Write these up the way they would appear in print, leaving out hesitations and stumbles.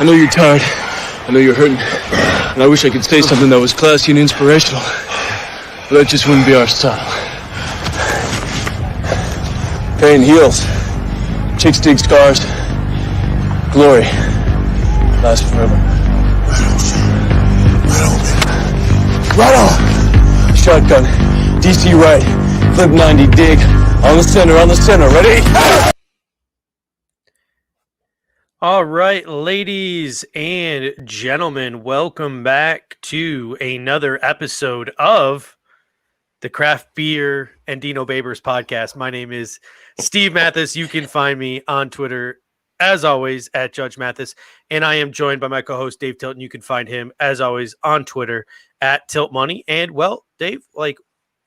I know you're tired. I know you're hurting. And I wish I could say something that was classy and inspirational. But that just wouldn't be our style. Pain heals. Chicks dig scars. Glory lasts forever. Right on! Shotgun. DC right. Flip 90. Dig. On the center. Ready? All right, ladies and gentlemen, welcome back to another episode of the Craft Beer and Dino Babers podcast. My name is Steve Mathis. You can find me on Twitter, as always, at Judge Mathis. And I am joined by my co-host, Dave Tilton. You can find him, as always, on Twitter at Tilt Money. And, well, Dave, I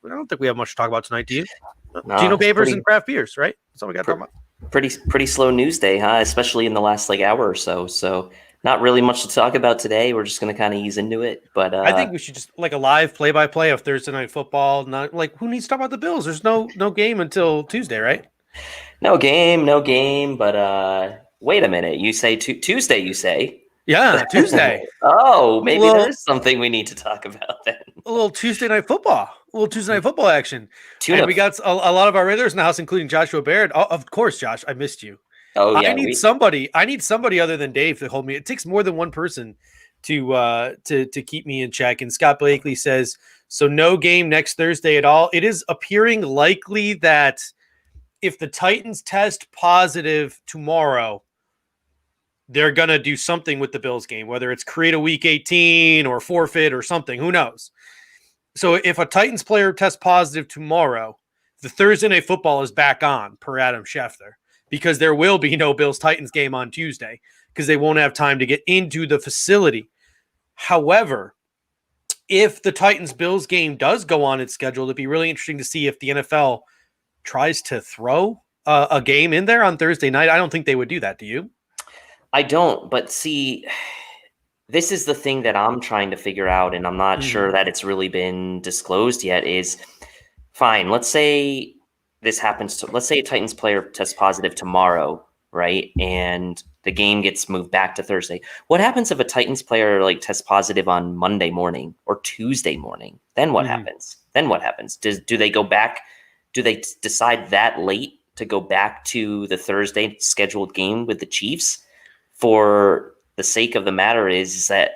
don't think we have much to talk about tonight, do you? No, Dino Babers and craft beers, right? That's all we got to talk about. Pretty slow news day, huh? Especially in the last hour or so. So not really much to talk about today. We're just going to kind of ease into it. But I think we should just a live play-by-play of Thursday Night Football. Not who needs to talk about the Bills? There's no game until Tuesday, right? No game. But wait a minute. You say Tuesday? You say? Yeah, Tuesday. Oh, maybe there's something we need to talk about then. A little Tuesday Night Football. Action. And we got a lot of our regulars in the house, including Joshua Baird. Oh, of course, Josh, I missed you. Oh yeah, I need somebody other than Dave to hold me. It takes more than one person to keep me in check. And Scott Blakely says, so no game next Thursday at all. It is appearing likely that if the Titans test positive tomorrow, they're going to do something with the Bills game, whether it's create a week 18 or forfeit or something. Who knows? So if a Titans player tests positive tomorrow, the Thursday Night Football is back on, per Adam Schefter, because there will be no Bills-Titans game on Tuesday because they won't have time to get into the facility. However, if the Titans-Bills game does go on its schedule, it'd be really interesting to see if the NFL tries to throw a game in there on Thursday night. I don't think they would do that. Do you? I don't, but see, this is the thing that I'm trying to figure out, and I'm not sure that it's really been disclosed yet, is fine. Let's say this happens let's say a Titans player tests positive tomorrow, right? And the game gets moved back to Thursday. What happens if a Titans player tests positive on Monday morning or Tuesday morning? Then what happens? Do they go back? Do they decide that late to go back to the Thursday scheduled game with the Chiefs? For the sake of the matter is that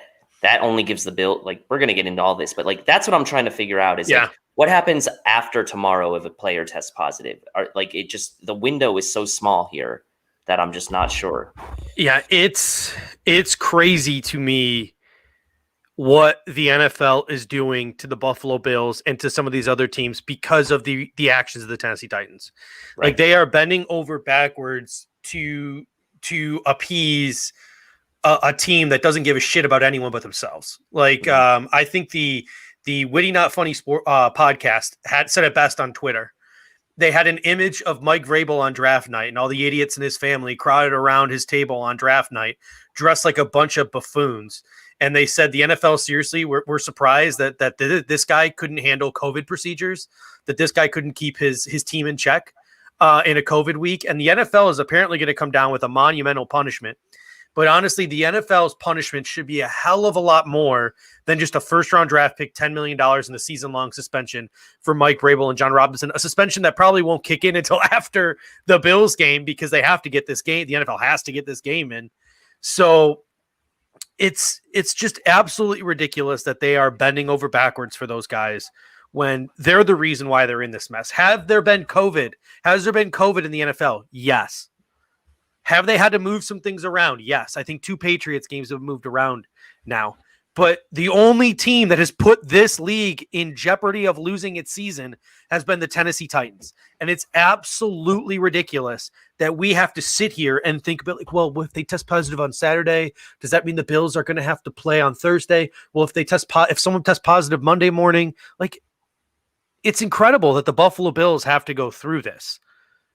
only gives the Bill, we're going to get into all this, but that's what I'm trying to figure out is what happens after tomorrow if a player tests positive? The window is so small here that I'm just not sure. Yeah, it's crazy to me what the NFL is doing to the Buffalo Bills and to some of these other teams because of the actions of the Tennessee Titans. Right. They are bending over backwards to appease a team that doesn't give a shit about anyone but themselves. I think the Witty Not Funny Sport podcast had said it best on Twitter. They had an image of Mike Vrabel on draft night and all the idiots in his family crowded around his table on draft night, dressed like a bunch of buffoons. And they said the NFL, seriously, we're surprised that this guy couldn't handle COVID procedures, that this guy couldn't keep his team in check in a COVID week. And the NFL is apparently going to come down with a monumental punishment. But honestly, the NFL's punishment should be a hell of a lot more than just a first-round draft pick, $10 million in a season-long suspension for Mike Vrabel and John Robinson, a suspension that probably won't kick in until after the Bills game because they have to get this game. The NFL has to get this game in. So it's just absolutely ridiculous that they are bending over backwards for those guys when they're the reason why they're in this mess. Has there been COVID in the NFL? Yes. Have they had to move some things around? Yes. I think 2 Patriots games have moved around now. But the only team that has put this league in jeopardy of losing its season has been the Tennessee Titans. And it's absolutely ridiculous that we have to sit here and think about, if they test positive on Saturday, does that mean the Bills are going to have to play on Thursday? Well, if someone tests positive Monday morning, it's incredible that the Buffalo Bills have to go through this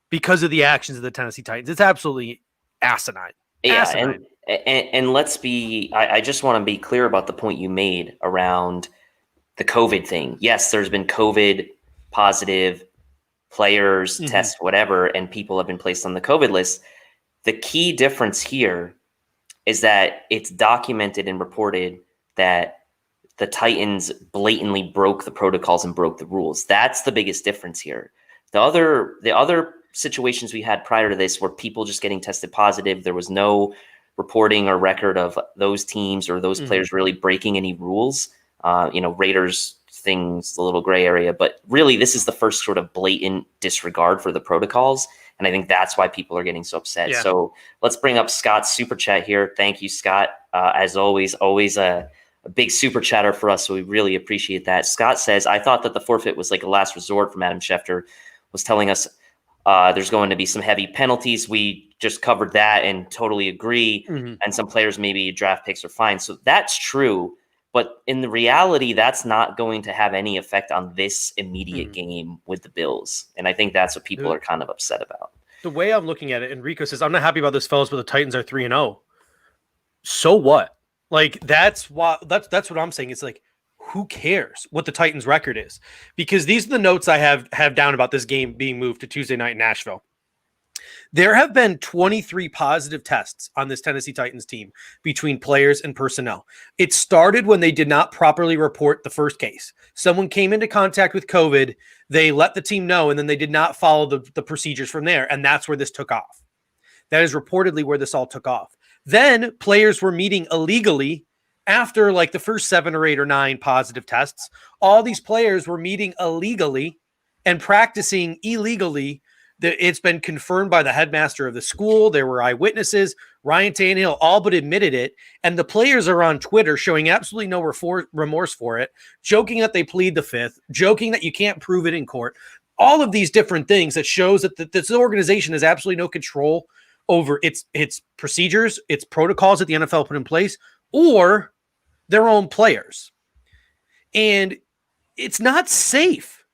because of the actions of the Tennessee Titans. It's absolutely asinine. Yeah, and let's be, I just want to be clear about the point you made around the COVID thing. Yes, there's been COVID positive players, test, whatever, and people have been placed on the COVID list. The key difference here is that it's documented and reported that the Titans blatantly broke the protocols and broke the rules. That's the biggest difference here. The other situations we had prior to this were people just getting tested positive. There was no reporting or record of those teams or those players really breaking any rules. Raiders things, a little gray area, but really this is the first sort of blatant disregard for the protocols. And I think that's why people are getting so upset. Yeah. So let's bring up Scott's super chat here. Thank you, Scott. As always a big super chatter for us. So we really appreciate that. Scott says, I thought that the forfeit was like a last resort from Adam Schefter, was telling us there's going to be some heavy penalties. We just covered that and totally agree. And some players, maybe draft picks, are fine. So that's true. But in the reality, that's not going to have any effect on this immediate game with the Bills. And I think that's what people are kind of upset about. The way I'm looking at it, Enrico says, I'm not happy about this, fellas, but the Titans are 3-0. So what? Like, that's what I'm saying. It's like, who cares what the Titans record is? Because these are the notes I have down about this game being moved to Tuesday night in Nashville. There have been 23 positive tests on this Tennessee Titans team between players and personnel. It started when they did not properly report the first case. Someone came into contact with COVID, they let the team know, and then they did not follow the procedures from there, and that's where this took off. That is reportedly where this all took off. Then players were meeting illegally after like the first 7 or 8 or 9 positive tests. All these players were meeting illegally and practicing illegally. It's been confirmed by the headmaster of the school. There were eyewitnesses. Ryan Tannehill all but admitted it. And the players are on Twitter showing absolutely no remorse for it, joking that they plead the fifth, joking that you can't prove it in court. All of these different things that shows that this organization has absolutely no control over its procedures, its protocols that the NFL put in place, or their own players. And it's not safe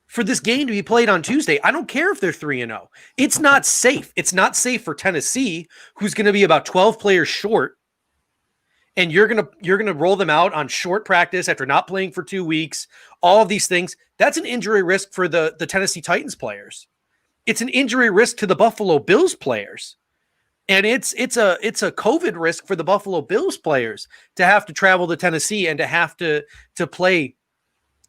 for this game to be played on Tuesday. I don't care if they're 3-0. It's not safe. It's not safe for Tennessee, who's going to be about 12 players short, and you're going to roll them out on short practice after not playing for 2 weeks. All of these things. That's an injury risk for the Tennessee Titans players. It's an injury risk to the Buffalo Bills players. And it's a COVID risk for the Buffalo Bills players to have to travel to Tennessee and to have to play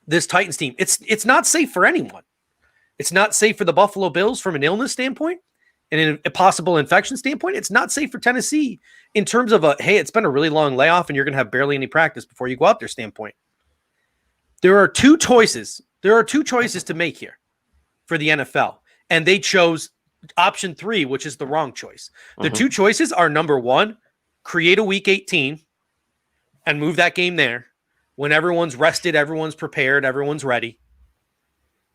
this Titans team. It's not safe for anyone. It's not safe for the Buffalo Bills from an illness standpoint and a possible infection standpoint. It's not safe for Tennessee in terms of it's been a really long layoff and you're going to have barely any practice before you go out there standpoint. There are two choices. There are 2 choices to make here for the NFL. And they chose option 3, which is the wrong choice. The 2 choices are, number 1, create a week 18 and move that game there when everyone's rested, everyone's prepared, everyone's ready.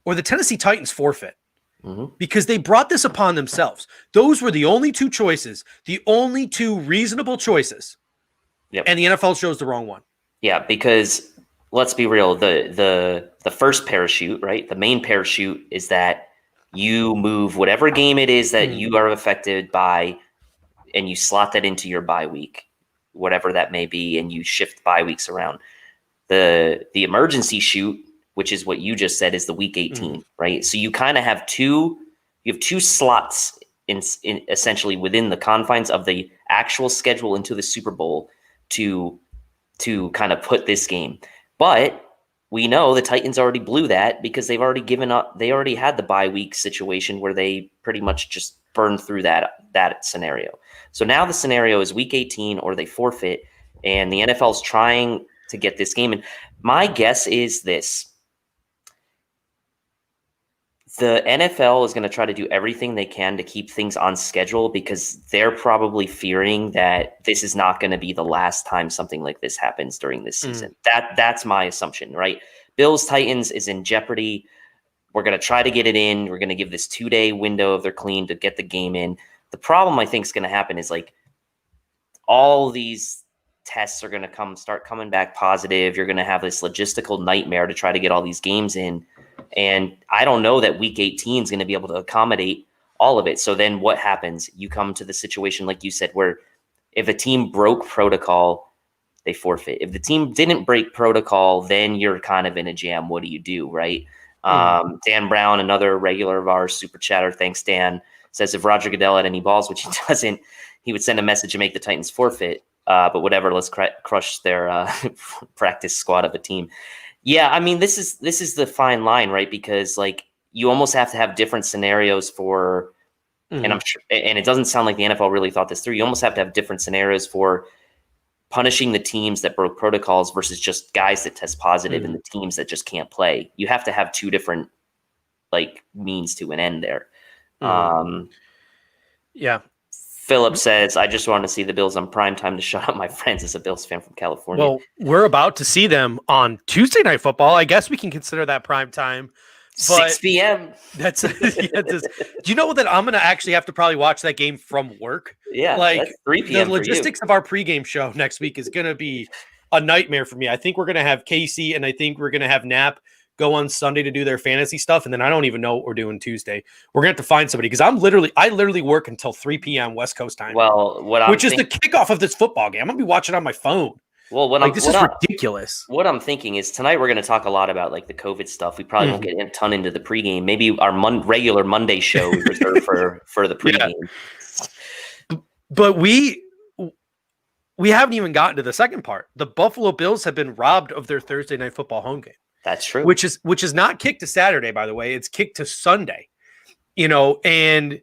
Or the Tennessee Titans forfeit because they brought this upon themselves. Those were the only 2 choices, the only 2 reasonable choices. Yep. And the NFL chose the wrong one. Yeah, because let's be real, the first parachute, right? The main parachute is that you move whatever game it is that you are affected by, and you slot that into your bye week, whatever that may be, and you shift bye weeks around. The emergency shoot, which is what you just said, is the week 18, right? So you kind of have two slots in essentially within the confines of the actual schedule into the Super Bowl to kind of put this game. But we know the Titans already blew that because they've already given up. They already had the bye week situation where they pretty much just burned through that scenario. So now the scenario is week 18 or they forfeit, and the NFL's trying to get this game. And my guess is this. The NFL is going to try to do everything they can to keep things on schedule because they're probably fearing that this is not going to be the last time something like this happens during this season. That's my assumption, right? Bills Titans is in jeopardy. We're going to try to get it in. We're going to give this 2-day window of their clean to get the game in. The problem I think is going to happen is like all these tests are going to start coming back positive. You're going to have this logistical nightmare to try to get all these games in. And I don't know that week 18 is going to be able to accommodate all of it. So then what happens? You come to the situation, like you said, where if a team broke protocol, they forfeit. If the team didn't break protocol, then you're kind of in a jam. What do you do, right? Dan Brown, another regular of ours, super chatter, thanks, Dan, says if Roger Goodell had any balls, which he doesn't, he would send a message to make the Titans forfeit. But whatever, let's crush their practice squad of a team. Yeah, I mean, this is the fine line, right? Because like you almost have to have different scenarios for, and I'm sure, and it doesn't sound like the NFL really thought this through. You almost have to have different scenarios for punishing the teams that broke protocols versus just guys that test positive and the teams that just can't play. You have to have two different like means to an end there. Yeah. Philip says, I just want to see the Bills on primetime to shut up my friends as a Bills fan from California. Well, we're about to see them on Tuesday Night Football. I guess we can consider that primetime. 6 p.m. That's do you know that I'm going to actually have to probably watch that game from work? Yeah, like that's 3 p.m. The logistics of our pregame show next week is going to be a nightmare for me. I think we're going to have Casey and I think we're going to have Knapp go on Sunday to do their fantasy stuff. And then I don't even know what we're doing Tuesday. We're going to have to find somebody because I literally work until 3 p.m. West Coast time. Well, which is the kickoff of this football game. I'm going to be watching on my phone. Well, this is ridiculous. What I'm thinking is tonight we're going to talk a lot about like the COVID stuff. We probably won't get a ton into the pregame. Maybe our regular Monday show we reserve for the pregame. Yeah. But we haven't even gotten to the second part. The Buffalo Bills have been robbed of their Thursday Night Football home game. That's true. Which is not kicked to Saturday, by the way. It's kicked to Sunday. And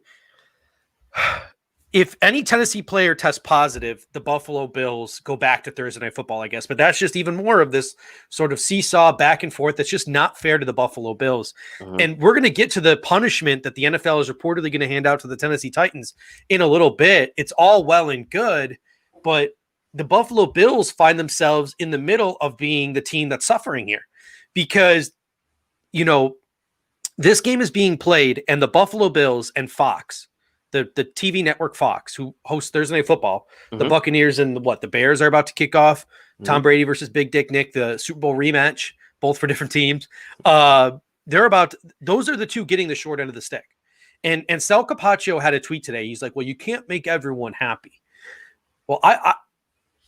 if any Tennessee player tests positive, the Buffalo Bills go back to Thursday Night Football, I guess. But that's just even more of this sort of seesaw back and forth. That's just not fair to the Buffalo Bills. And we're going to get to the punishment that the NFL is reportedly going to hand out to the Tennessee Titans in a little bit. It's all well and good, but the Buffalo Bills find themselves in the middle of being the team that's suffering here because, this game is being played and the Buffalo Bills and Fox, the TV network Fox, who hosts Thursday Night Football, the Buccaneers and the Bears are about to kick off. Tom Brady versus Big Dick Nick, the Super Bowl rematch, both for different teams. Those are the two getting the short end of the stick. And Sal Capaccio had a tweet today. He's like, well, you can't make everyone happy. Well,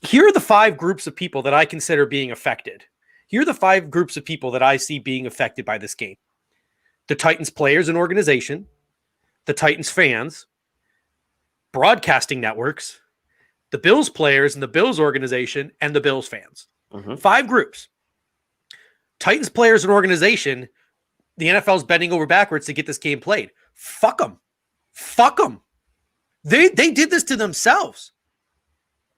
here are the 5 groups of people that I consider being affected. Here are the 5 groups of people that I see being affected by this game. The Titans players and organization, the Titans fans, broadcasting networks, the Bills players and the Bills organization, and the Bills fans. 5 groups. Titans players and organization, the NFL's bending over backwards to get this game played. Fuck them. Fuck them. They did this to themselves.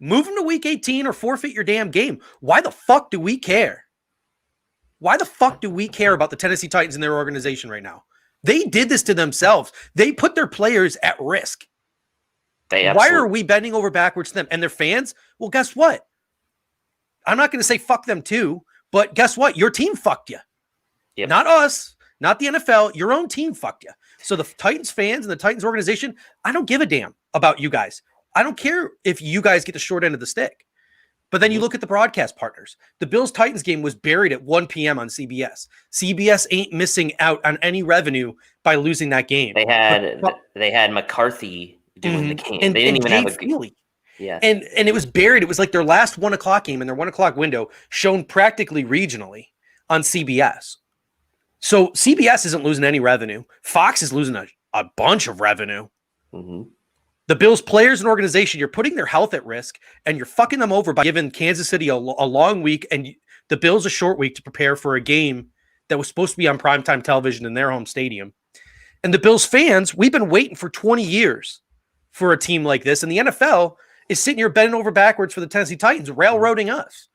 Move them to week 18 or forfeit your damn game. Why the fuck do we care? Why the fuck do we care about the Tennessee Titans and their organization right now? They did this to themselves. They put their players at risk. Why are we bending over backwards to them? And their fans? Well, guess what? I'm not going to say fuck them too, but guess what? Your team fucked you. Yep. Not us, not the NFL. Your own team fucked you. So the Titans fans and the Titans organization, I don't give a damn about you guys. I don't care if you guys get the short end of the stick. But then you look at the broadcast partners. The Bills-Titans game was buried at 1 p.m. on CBS. CBS ain't missing out on any revenue by losing that game. They had McCarthy doing the game. And, they didn't even have a Feely. Yeah. And it was buried. It was like their last 1 o'clock game in their 1 o'clock window, shown practically regionally on CBS. So CBS isn't losing any revenue. Fox is losing a bunch of revenue. The Bills players and organization, you're putting their health at risk and you're fucking them over by giving Kansas City a long week and the Bills a short week to prepare for a game that was supposed to be on primetime television in their home stadium. And the Bills fans, we've been waiting for 20 years for a team like this. And the NFL is sitting here bending over backwards for the Tennessee Titans, railroading us,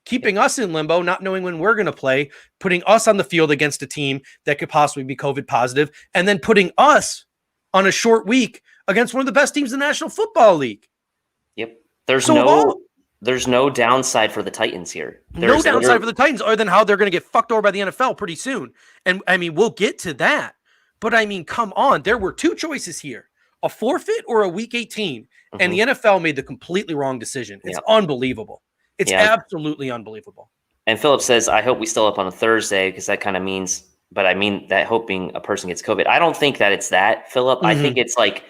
keeping us in limbo, not knowing when we're going to play, putting us on the field against a team that could possibly be COVID positive, and then putting us on a short week against one of the best teams in the National Football League. Yep. There's no downside for the Titans here. No downside for the Titans other than how they're going to get fucked over by the NFL pretty soon. And I mean, we'll get to that. But I mean, come on. There were 2 choices here, a forfeit or a week 18. And the NFL made the completely wrong decision. It's unbelievable. It's absolutely unbelievable. And Philip says, I hope we still up on a Thursday because that kind of means, but I mean that hoping a person gets COVID. I don't think that it's that, Philip. I think it's like,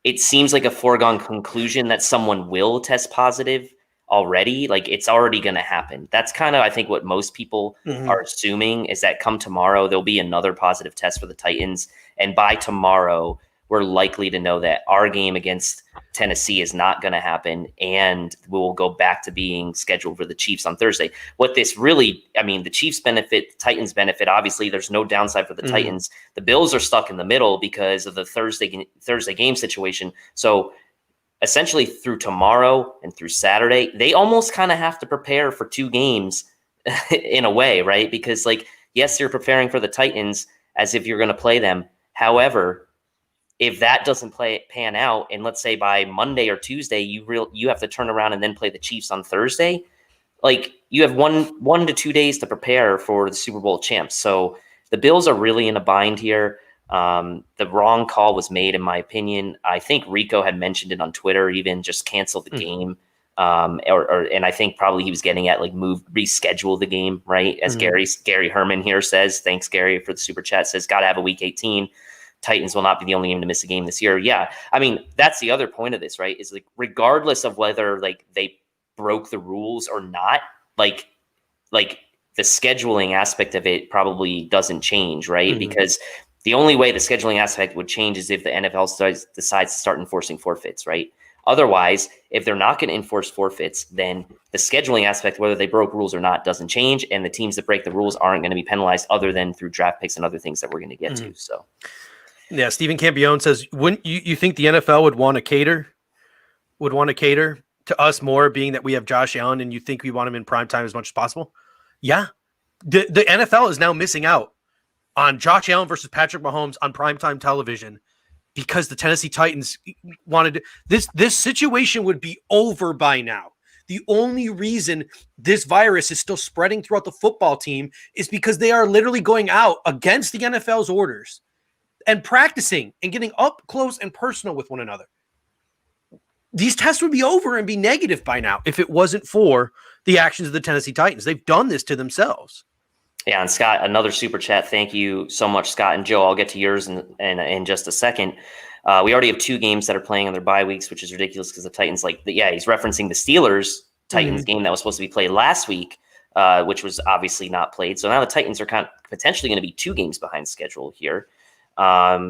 it seems like a foregone conclusion that someone will test positive already. Like it's already going to happen. That's kind of, I think, what most people are assuming is that come tomorrow, there'll be another positive test for the Titans. And by tomorrow, we're likely to know that our game against Tennessee is not going to happen, and we will go back to being scheduled for the Chiefs on Thursday. What this really, I mean, the Chiefs benefit, the Titans benefit. Obviously, there's no downside for the Titans. The Bills are stuck in the middle because of the Thursday game situation. So essentially through tomorrow and through Saturday, they almost kind of have to prepare for 2 games in a way, right? Because like, yes, you're preparing for the Titans as if you're going to play them. However, if that doesn't pan out, and let's say by Monday or Tuesday, you have to turn around and then play the Chiefs on Thursday, like you have one to 2 days to prepare for the Super Bowl champs. So the Bills are really in a bind here. The wrong call was made, in my opinion. I think Rico had mentioned it on Twitter, even just cancel the game. And I think probably he was getting at like reschedule the game, right? As Gary Herman here says, thanks Gary for the super chat, says, got to have a week 18. Titans will not be the only game to miss a game this year. Yeah. I mean, that's the other point of this, right? Is like, regardless of whether like they broke the rules or not, like the scheduling aspect of it probably doesn't change, right? Because the only way the scheduling aspect would change is if the NFL decides to start enforcing forfeits, right? Otherwise, if they're not going to enforce forfeits, then the scheduling aspect, whether they broke rules or not, doesn't change. And the teams that break the rules aren't going to be penalized other than through draft picks and other things that we're going to get to. So, yeah, Stephen Campione says, wouldn't you think the NFL would want to cater to us more, being that we have Josh Allen and you think we want him in prime time as much as possible? Yeah. The NFL is now missing out on Josh Allen versus Patrick Mahomes on primetime television because the Tennessee Titans wanted this situation would be over by now. The only reason this virus is still spreading throughout the football team is because they are literally going out against the NFL's orders and practicing and getting up close and personal with one another. These tests would be over and be negative by now if it wasn't for the actions of the Tennessee Titans. They've done this to themselves. Yeah, and Scott, another super chat. Thank you so much, Scott. And Joe, I'll get to yours in just a second. We already have 2 games that are playing on their bye weeks, which is ridiculous because the Titans, he's referencing the Steelers-Titans game that was supposed to be played last week, which was obviously not played. So now the Titans are kind of potentially going to be 2 games behind schedule here.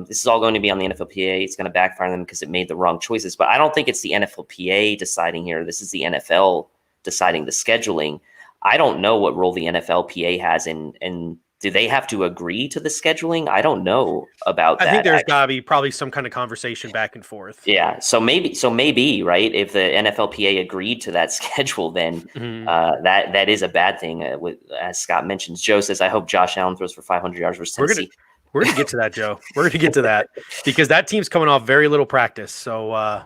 This is all going to be on the NFLPA. It's going to backfire on them because it made the wrong choices. But I don't think it's the NFLPA deciding here. This is the NFL deciding the scheduling. I don't know what role the NFLPA has in do they have to agree to the scheduling? I don't know about that. I think there's got to be probably some kind of conversation back and forth. Yeah. So maybe, right, if the NFLPA agreed to that schedule, then that is a bad thing. As Scott mentions, Joe says, I hope Josh Allen throws for 500 yards versus Tennessee. We're going to get to that, Joe. We're going to get to that because that team's coming off very little practice. So,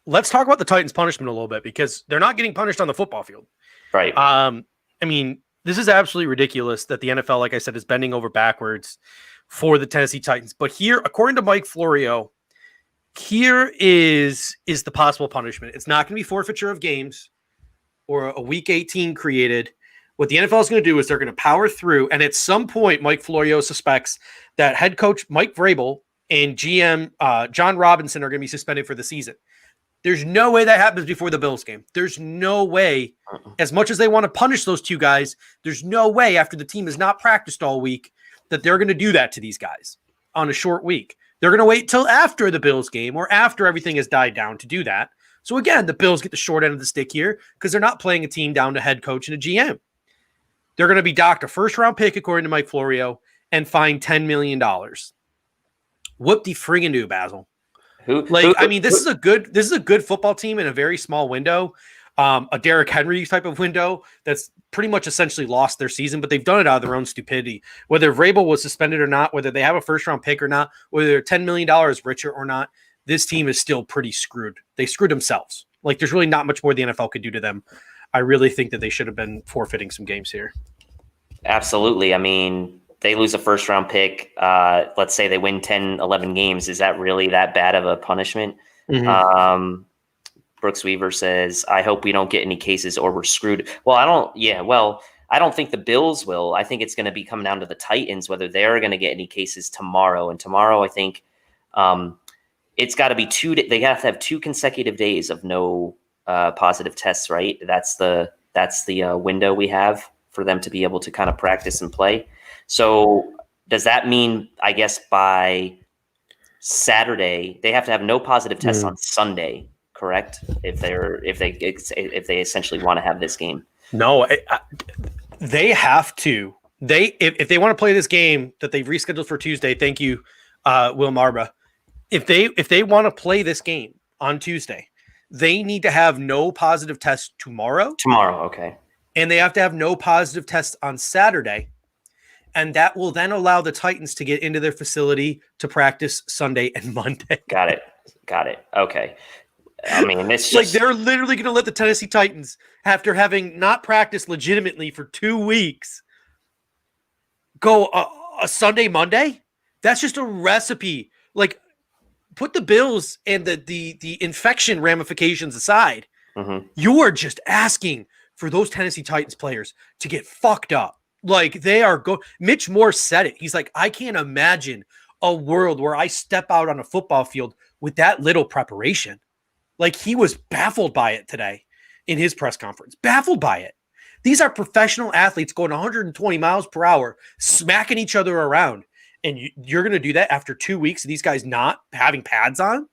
let's talk about the Titans' punishment a little bit because they're not getting punished on the football field. Right. I mean, this is absolutely ridiculous that the NFL, like I said, is bending over backwards for the Tennessee Titans. But here, according to Mike Florio, here is the possible punishment. It's not going to be forfeiture of games or a week 18 created. What the NFL is going to do is they're going to power through. And at some point, Mike Florio suspects that head coach Mike Vrabel and GM John Robinson are going to be suspended for the season. There's no way that happens before the Bills game. There's no way, as much as they want to punish those 2 guys, there's no way after the team has not practiced all week that they're going to do that to these guys on a short week. They're going to wait till after the Bills game or after everything has died down to do that. So again, the Bills get the short end of the stick here because they're not playing a team down to head coach and a GM. They're going to be docked a first-round pick, according to Mike Florio, and fined $10 million. Whoop-de-friggin-do, Basil. This is a good football team in a very small window, a Derrick Henry type of window that's pretty much essentially lost their season, but they've done it out of their own stupidity. Whether Vrabel was suspended or not, whether they have a first-round pick or not, whether they're $10 million richer or not, this team is still pretty screwed. They screwed themselves. Like, there's really not much more the NFL could do to them. I really think that they should have been forfeiting some games here. Absolutely. I mean, they lose a first-round pick. Let's say they win 10, 11 games. Is that really that bad of a punishment? Brooks Weaver says, I hope we don't get any cases or we're screwed. Well, I don't think the Bills will. I think it's going to be coming down to the Titans, whether they're going to get any cases tomorrow. And tomorrow, I think it's got to be they have to have 2 consecutive days of no positive tests, right? That's the window we have for them to be able to kind of practice and play. So does that mean, I guess, by Saturday. They have to have no positive tests on Sunday, correct? If they essentially want to have this game. No, they have to. If they want to play this game that they've rescheduled for Tuesday, thank you, Will Marba. If they want to play this game on Tuesday, they need to have no positive tests tomorrow. Tomorrow, okay. And they have to have no positive tests on Saturday. And that will then allow the Titans to get into their facility to practice Sunday and Monday. Got it. Okay. I mean, it's like they're literally going to let the Tennessee Titans, after having not practiced legitimately for 2 weeks, go a Sunday, Monday. That's just a recipe. Like, put the Bills and the infection ramifications aside. You are just asking for those Tennessee Titans players to get fucked up. Like, they are Mitch Moore said it. He's like, I can't imagine a world where I step out on a football field with that little preparation. Like, he was baffled by it today in his press conference. Baffled by it. These are professional athletes going 120 miles per hour, smacking each other around. And you're going to do that after 2 weeks of these guys not having pads on?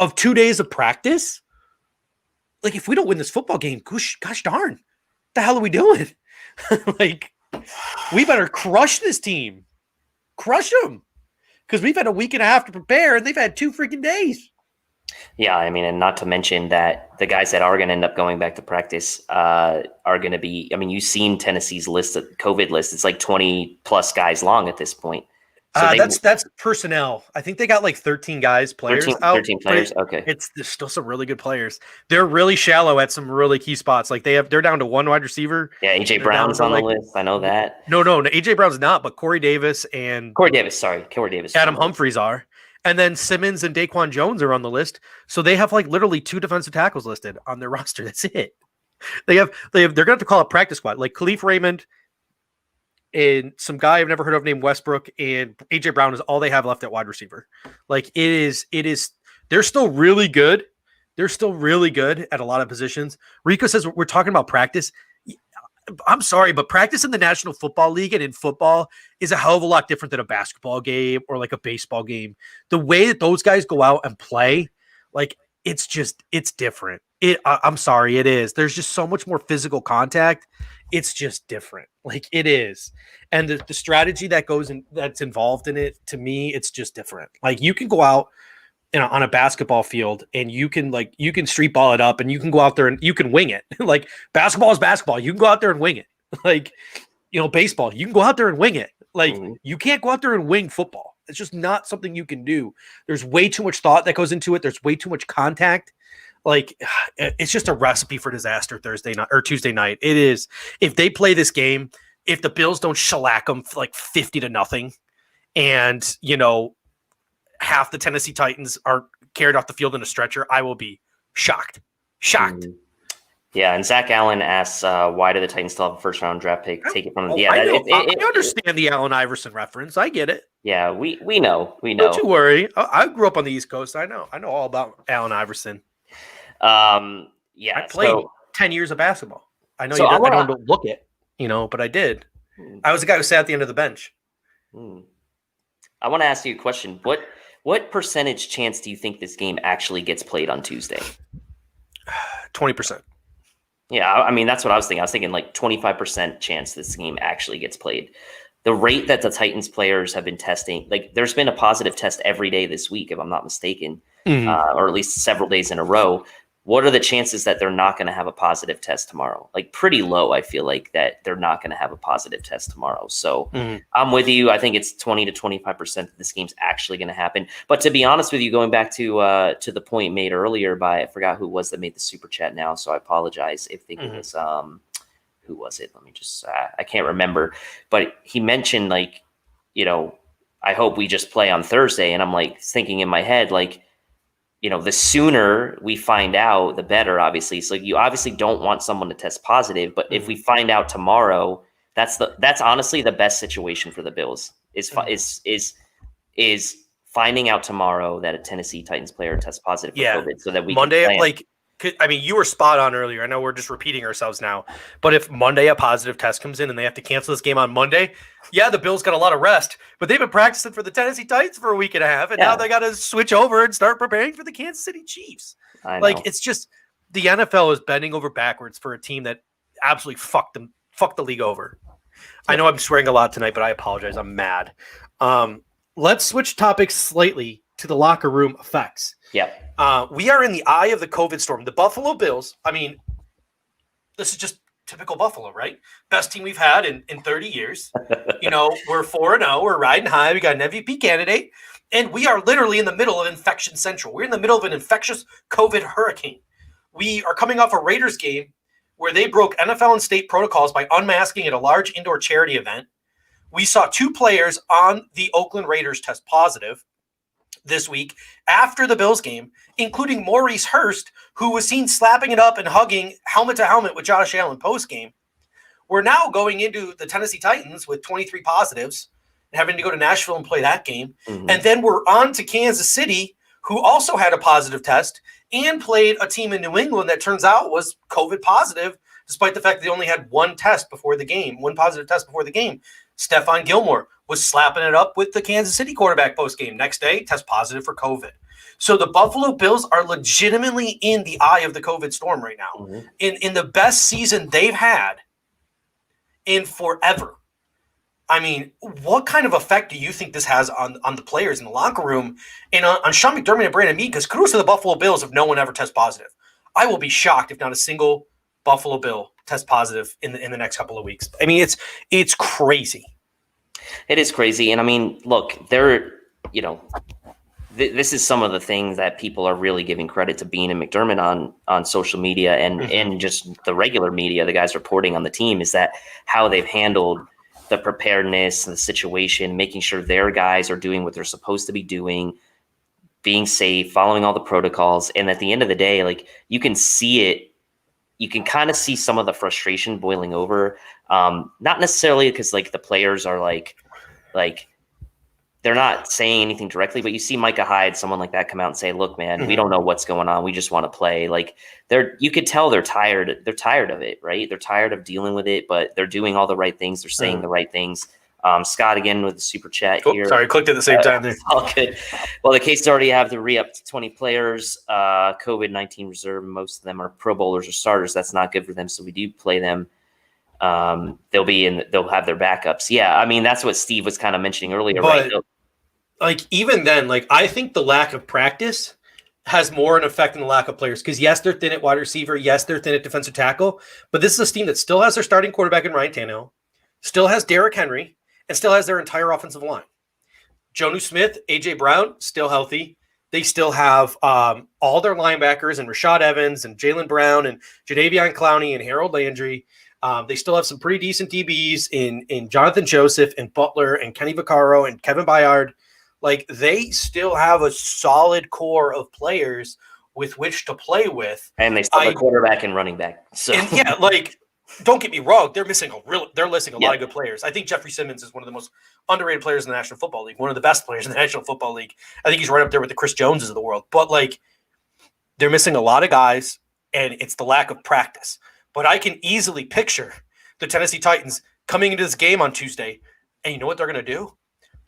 Of 2 days of practice? Like, if we don't win this football game, gosh darn. What the hell are we doing? Like, we better crush this team. Crush them. Because we've had a week and a half to prepare, and they've had 2 freaking days. Yeah, I mean, and not to mention that the guys that are going to end up going back to practice are going to be, I mean, you've seen Tennessee's list, of COVID list. It's like 20 plus guys long at this point. So that's personnel. I think they got like 13 players 13 players. Okay. There's still some really good players. They're really shallow at some really key spots. Like they're down to 1 wide receiver. Yeah, AJ Brown's on the list. I know that. No, AJ Brown's not, but Corey Davis. Corey Davis. Adam Humphries are. And then Simmons and Daquan Jones are on the list. So they have like literally 2 defensive tackles listed on their roster. That's it. They're going to have to call a practice squad. Like Khalif Raymond and some guy I've never heard of named Westbrook and AJ Brown is all they have left at wide receiver. Like it is, they're still really good. They're still really good at a lot of positions. Rico says we're talking about practice. I'm sorry, but practice in the National Football League and in football is a hell of a lot different than a basketball game or like a baseball game. The way that those guys go out and play, like it's different. I'm sorry, it is. There's just so much more physical contact. It's just different. Like it is. And the strategy that's involved in it, to me, it's just different. Like you can go out on a basketball field and you can street ball it up and you can go out there and you can wing it. Like basketball is basketball. You can go out there and wing it. Like, baseball, you can go out there and wing it. Like you can't go out there and wing football. It's just not something you can do. There's way too much thought that goes into it. There's way too much contact. Like it's just a recipe for disaster Thursday night or Tuesday night. It is. If they play this game, if the Bills don't shellac them like 50-0 and, half the Tennessee Titans are carried off the field in a stretcher, I will be shocked. Yeah, and Zach Allen asks, why do the Titans still have a first-round draft pick? Take it from them. Yeah, I understand the Allen Iverson reference. I get it. Yeah, we know. Don't you worry. I grew up on the East Coast. I know all about Allen Iverson. Yeah, I played 10 years of basketball. I know I don't look it, but I did. I was the guy who sat at the end of the bench. I want to ask you a question. What percentage chance do you think this game actually gets played on Tuesday? 20%. Yeah, I mean, that's what I was thinking. I was thinking like 25% chance this game actually gets played. The rate that the Titans players have been testing, like there's been a positive test every day this week, if I'm not mistaken, or at least several days in a row. What are the chances that they're not going to have a positive test tomorrow? Like pretty low, I feel like, that they're not going to have a positive test tomorrow. So I'm with you. I think it's 20 to 25% that this game's actually going to happen. But to be honest with you, going back to the point made earlier by, I forgot who it was that made the super chat now, so I apologize if it was, who was it? Let me just, I can't remember. But he mentioned like, I hope we just play on Thursday. And I'm like thinking in my head, like, the sooner we find out, the better, obviously. So you obviously don't want someone to test positive, but if we find out tomorrow, that's honestly the best situation for the Bills is finding out tomorrow that a Tennessee Titans player tests positive for COVID so that we Monday, can plan. like I mean, you were spot on earlier. I know we're just repeating ourselves now, but if Monday a positive test comes in and they have to cancel this game on Monday, yeah, the Bills got a lot of rest, but they've been practicing for the Tennessee Titans for a week and a half, and now they got to switch over and start preparing for the Kansas City Chiefs. Like, it's just the NFL is bending over backwards for a team that absolutely fucked the league over. I know I'm swearing a lot tonight, but I apologize. I'm mad. Let's switch topics slightly to the locker room effects. We are in the eye of the COVID storm. The Buffalo Bills, I mean, this is just typical Buffalo, right? Best team we've had in 30 years. We're 4-0. We're riding high. We got an MVP candidate. And we are literally in the middle of infection central. We're in the middle of an infectious COVID hurricane. We are coming off a Raiders game where they broke NFL and state protocols by unmasking at a large indoor charity event. We saw 2 players on the Oakland Raiders test positive this week after the Bills game, including Maurice Hurst, who was seen slapping it up and hugging helmet to helmet with Josh Allen post game. We're now going into the Tennessee Titans with 23 positives and having to go to Nashville and play that game. And then we're on to Kansas City, who also had a positive test and played a team in New England that turns out was COVID positive, despite the fact that they only had one positive test before the game. Stephon Gilmore was slapping it up with the Kansas City quarterback post-game. Next day, test positive for COVID. So the Buffalo Bills are legitimately in the eye of the COVID storm right now. In the best season they've had in forever. I mean, what kind of effect do you think this has on the players in the locker room and on Sean McDermott and Brandon Mead? Because kudos to the Buffalo Bills if no one ever tests positive. I will be shocked if not a single Buffalo Bill test positive in the next couple of weeks. I mean, it's crazy. It is crazy. And I mean, look, this is some of the things that people are really giving credit to Bean and McDermott on social media and just the regular media, the guys reporting on the team, is that how they've handled the preparedness, the situation, making sure their guys are doing what they're supposed to be doing, being safe, following all the protocols. And at the end of the day, like, you can see it. You can kind of see some of the frustration boiling over. Not necessarily because like the players are like they're not saying anything directly, but you see Micah Hyde, someone like that, come out and say, "Look, man, we don't know what's going on. We just want to play." Like, you could tell they're tired. They're tired of it, right? They're tired of dealing with it, but they're doing all the right things. They're saying the right things. Scott again with the super chat here. Sorry, clicked at the same time there. All good. Well, the Cases already have the re-up to 20 players. COVID-19 reserve. Most of them are Pro Bowlers or starters. That's not good for them. So we do play them. They'll have their backups. Yeah, I mean, that's what Steve was kind of mentioning earlier, right? Like, even then, like, I think the lack of practice has more an effect than the lack of players. Because yes, they're thin at wide receiver. Yes, they're thin at defensive tackle. But this is a team that still has their starting quarterback in Ryan Tannehill, still has Derrick Henry, and still has their entire offensive line. Jonnu Smith, A.J. Brown, still healthy. They still have all their linebackers and Rashad Evans and Jaylen Brown and Jadeveon Clowney and Harold Landry. They still have some pretty decent DBs in Jonathan Joseph and Butler and Kenny Vaccaro and Kevin Byard. Like, they still have a solid core of players with which to play with. And they still have a quarterback and running back. So. And yeah, like, don't get me wrong, they're missing a lot of good players. I think Jeffrey Simmons is one of the most underrated players in the National Football League, one of the best players in the National Football League. I think he's right up there with the Chris Joneses of the world. But, like, they're missing a lot of guys, and it's the lack of practice. But I can easily picture the Tennessee Titans coming into this game on Tuesday, and you know what they're going to do?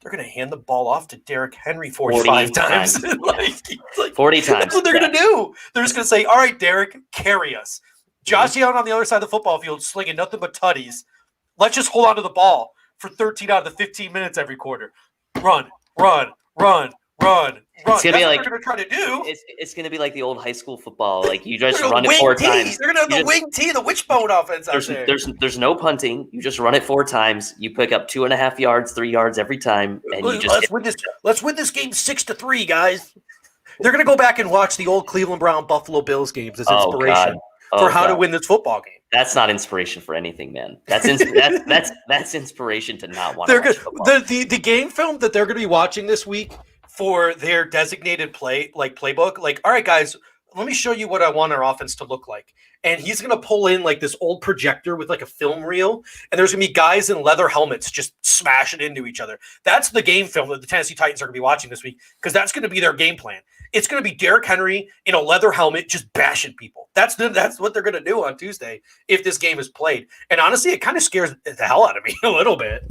They're going to hand the ball off to Derrick Henry 45 times. 40 times. That's what they're going to do. They're just going to say, all right, Derrick, carry us. Josh Allen on the other side of the football field slinging nothing but tutties. Let's just hold on to the ball for 13 out of the 15 minutes every quarter. Run. It's gonna be like what they're going to try to do. It's going to be like the old high school football. Like, you just run it 4 times. They're going to have the wing tee, the wishbone offense out there. There's no punting. You just run it 4 times. You pick up 2.5 yards, 3 yards every time, and you just let's win this game 6-3, guys. They're going to go back and watch the old Cleveland Brown Buffalo Bills games as inspiration for how to win this football game. That's not inspiration for anything, man. That's inspiration to not want to watch football. The game film that they're going to be watching this week for their designated playbook. Like, all right, guys, let me show you what I want our offense to look like. And he's going to pull in like this old projector with like a film reel, and there's going to be guys in leather helmets just smashing into each other. That's the game film that the Tennessee Titans are going to be watching this week, because that's going to be their game plan. It's going to be Derrick Henry in a leather helmet just bashing people. That's what they're going to do on Tuesday if this game is played. And honestly, it kind of scares the hell out of me a little bit.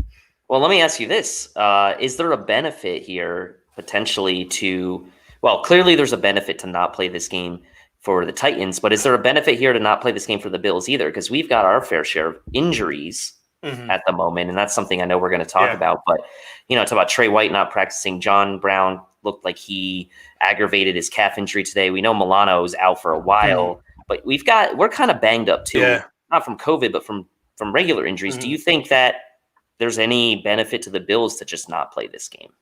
Well, let me ask you this. Is there a benefit here potentially to – well, clearly there's a benefit to not play this game for the Titans, but is there a benefit here to not play this game for the Bills either? Because we've got our fair share of injuries at the moment, and that's something I know we're going to talk about. But, it's about Trey White not practicing. John Brown looked like he aggravated his calf injury today. We know Milano's out for a while, but we're kind of banged up too, not from COVID, but from regular injuries. Do you think that there's any benefit to the Bills to just not play this game?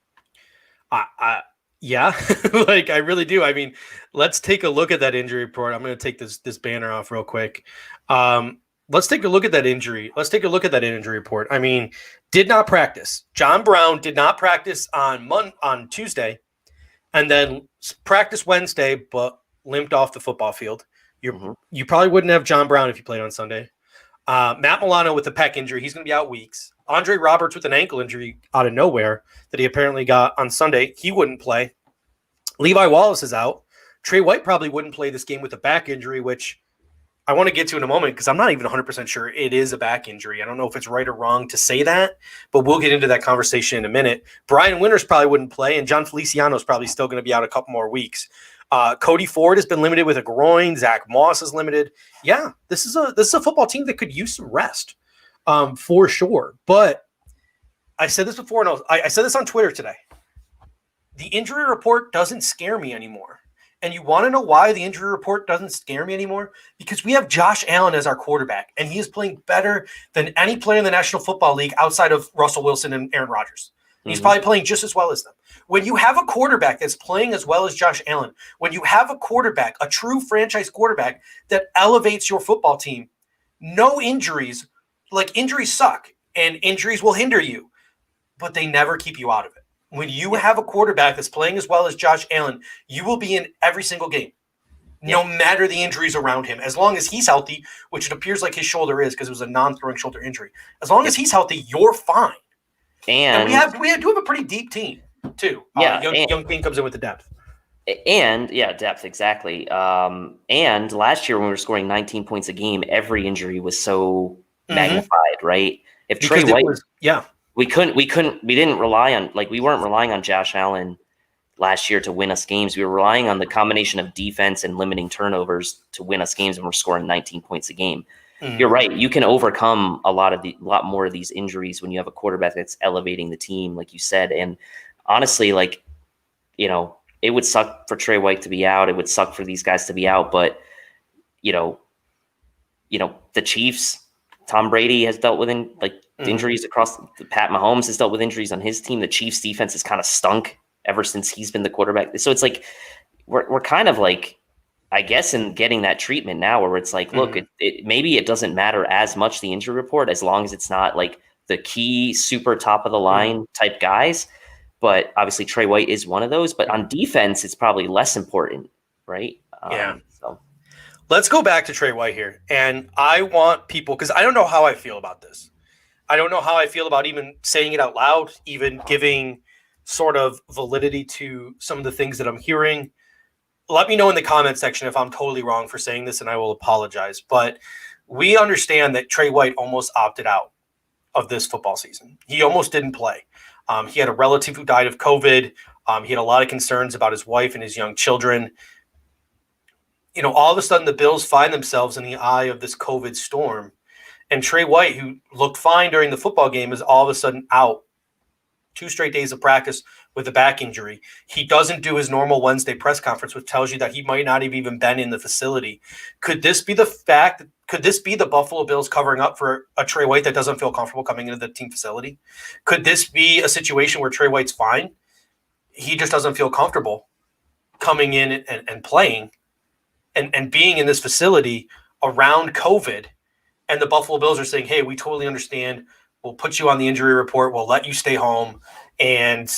Yeah, like I really do. I mean, let's take a look at that injury report. I'm going to take this banner off real quick. Let's take a look at that injury. Let's take a look at that injury report. I mean, did not practice. John Brown did not practice on Tuesday, and then practiced Wednesday, but limped off the football field. You probably wouldn't have John Brown if you played on Sunday. Matt Milano with a pec injury. He's going to be out weeks. Andre Roberts with an ankle injury out of nowhere that he apparently got on Sunday. He wouldn't play. Levi Wallace is out. Trey White probably wouldn't play this game with a back injury, which I want to get to in a moment because I'm not even 100% sure it is a back injury. I don't know if it's right or wrong to say that, but we'll get into that conversation in a minute. Brian Winters probably wouldn't play, and John Feliciano is probably still going to be out a couple more weeks. Cody Ford has been limited with a groin. Zach Moss is limited. Yeah, this is a football team that could use some rest. For sure. But I said this before, and I said this on Twitter today. The injury report doesn't scare me anymore. And you want to know why the injury report doesn't scare me anymore? Because we have Josh Allen as our quarterback, and he is playing better than any player in the National Football League outside of Russell Wilson and Aaron Rodgers. He's probably playing just as well as them. When you have a quarterback that's playing as well as Josh Allen, when you have a quarterback, a true franchise quarterback that elevates your football team, no injuries. Like, injuries suck, and injuries will hinder you, but they never keep you out of it. When you have a quarterback that's playing as well as Josh Allen, you will be in every single game, no matter the injuries around him. As long as he's healthy, which it appears like his shoulder is because it was a non-throwing shoulder injury. As long as he's healthy, you're fine. And we do have a pretty deep team, too. Young King comes in with the depth. And, depth, exactly. And last year when we were scoring 19 points a game, every injury was so magnified, right? If Trey White we weren't relying on Josh Allen last year to win us games. We were relying on the combination of defense and limiting turnovers to win us games, and we're scoring 19 points a game. You're right. You can overcome a lot more of these injuries when you have a quarterback that's elevating the team, like you said. And honestly, it would suck for Trey White to be out. It would suck for these guys to be out, but the Chiefs, Tom Brady has dealt with injuries across. Pat Mahomes has dealt with injuries on his team. The Chiefs defense has kind of stunk ever since he's been the quarterback. So it's like we're kind of like, I guess, in getting that treatment now where it's like, look, maybe it doesn't matter as much the injury report as long as it's not like the key super top of the line type guys. But obviously Trey White is one of those. But on defense, it's probably less important, right? So let's go back to Trey White here. And I want people, because I don't know how I feel about this. I don't know how I feel about even saying it out loud, even giving sort of validity to some of the things that I'm hearing. Let me know in the comment section if I'm totally wrong for saying this, and I will apologize. But we understand that Trey White almost opted out of this football season. He almost didn't play. He had a relative who died of COVID. He had a lot of concerns about his wife and his young children. All of a sudden the Bills find themselves in the eye of this COVID storm. And Trey White, who looked fine during the football game, is all of a sudden out 2 straight days of practice with a back injury. He doesn't do his normal Wednesday press conference, which tells you that he might not have even been in the facility. Could this be the Buffalo Bills covering up for a Trey White that doesn't feel comfortable coming into the team facility? Could this be a situation where Trey White's fine? He just doesn't feel comfortable coming in and playing and being in this facility around COVID. And the Buffalo Bills are saying, hey, we totally understand. We'll put you on the injury report. We'll let you stay home. And,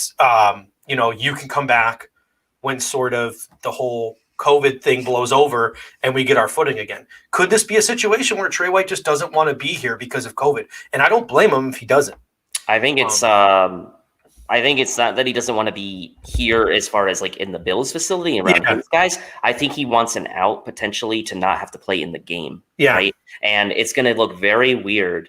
you can come back when sort of the whole COVID thing blows over and we get our footing again. Could this be a situation where Trey White just doesn't want to be here because of COVID? And I don't blame him if he doesn't. I think it's not that he doesn't want to be here as far as like in the Bills facility and around his guys. I think he wants an out potentially to not have to play in the game. Yeah. Right. And it's going to look very weird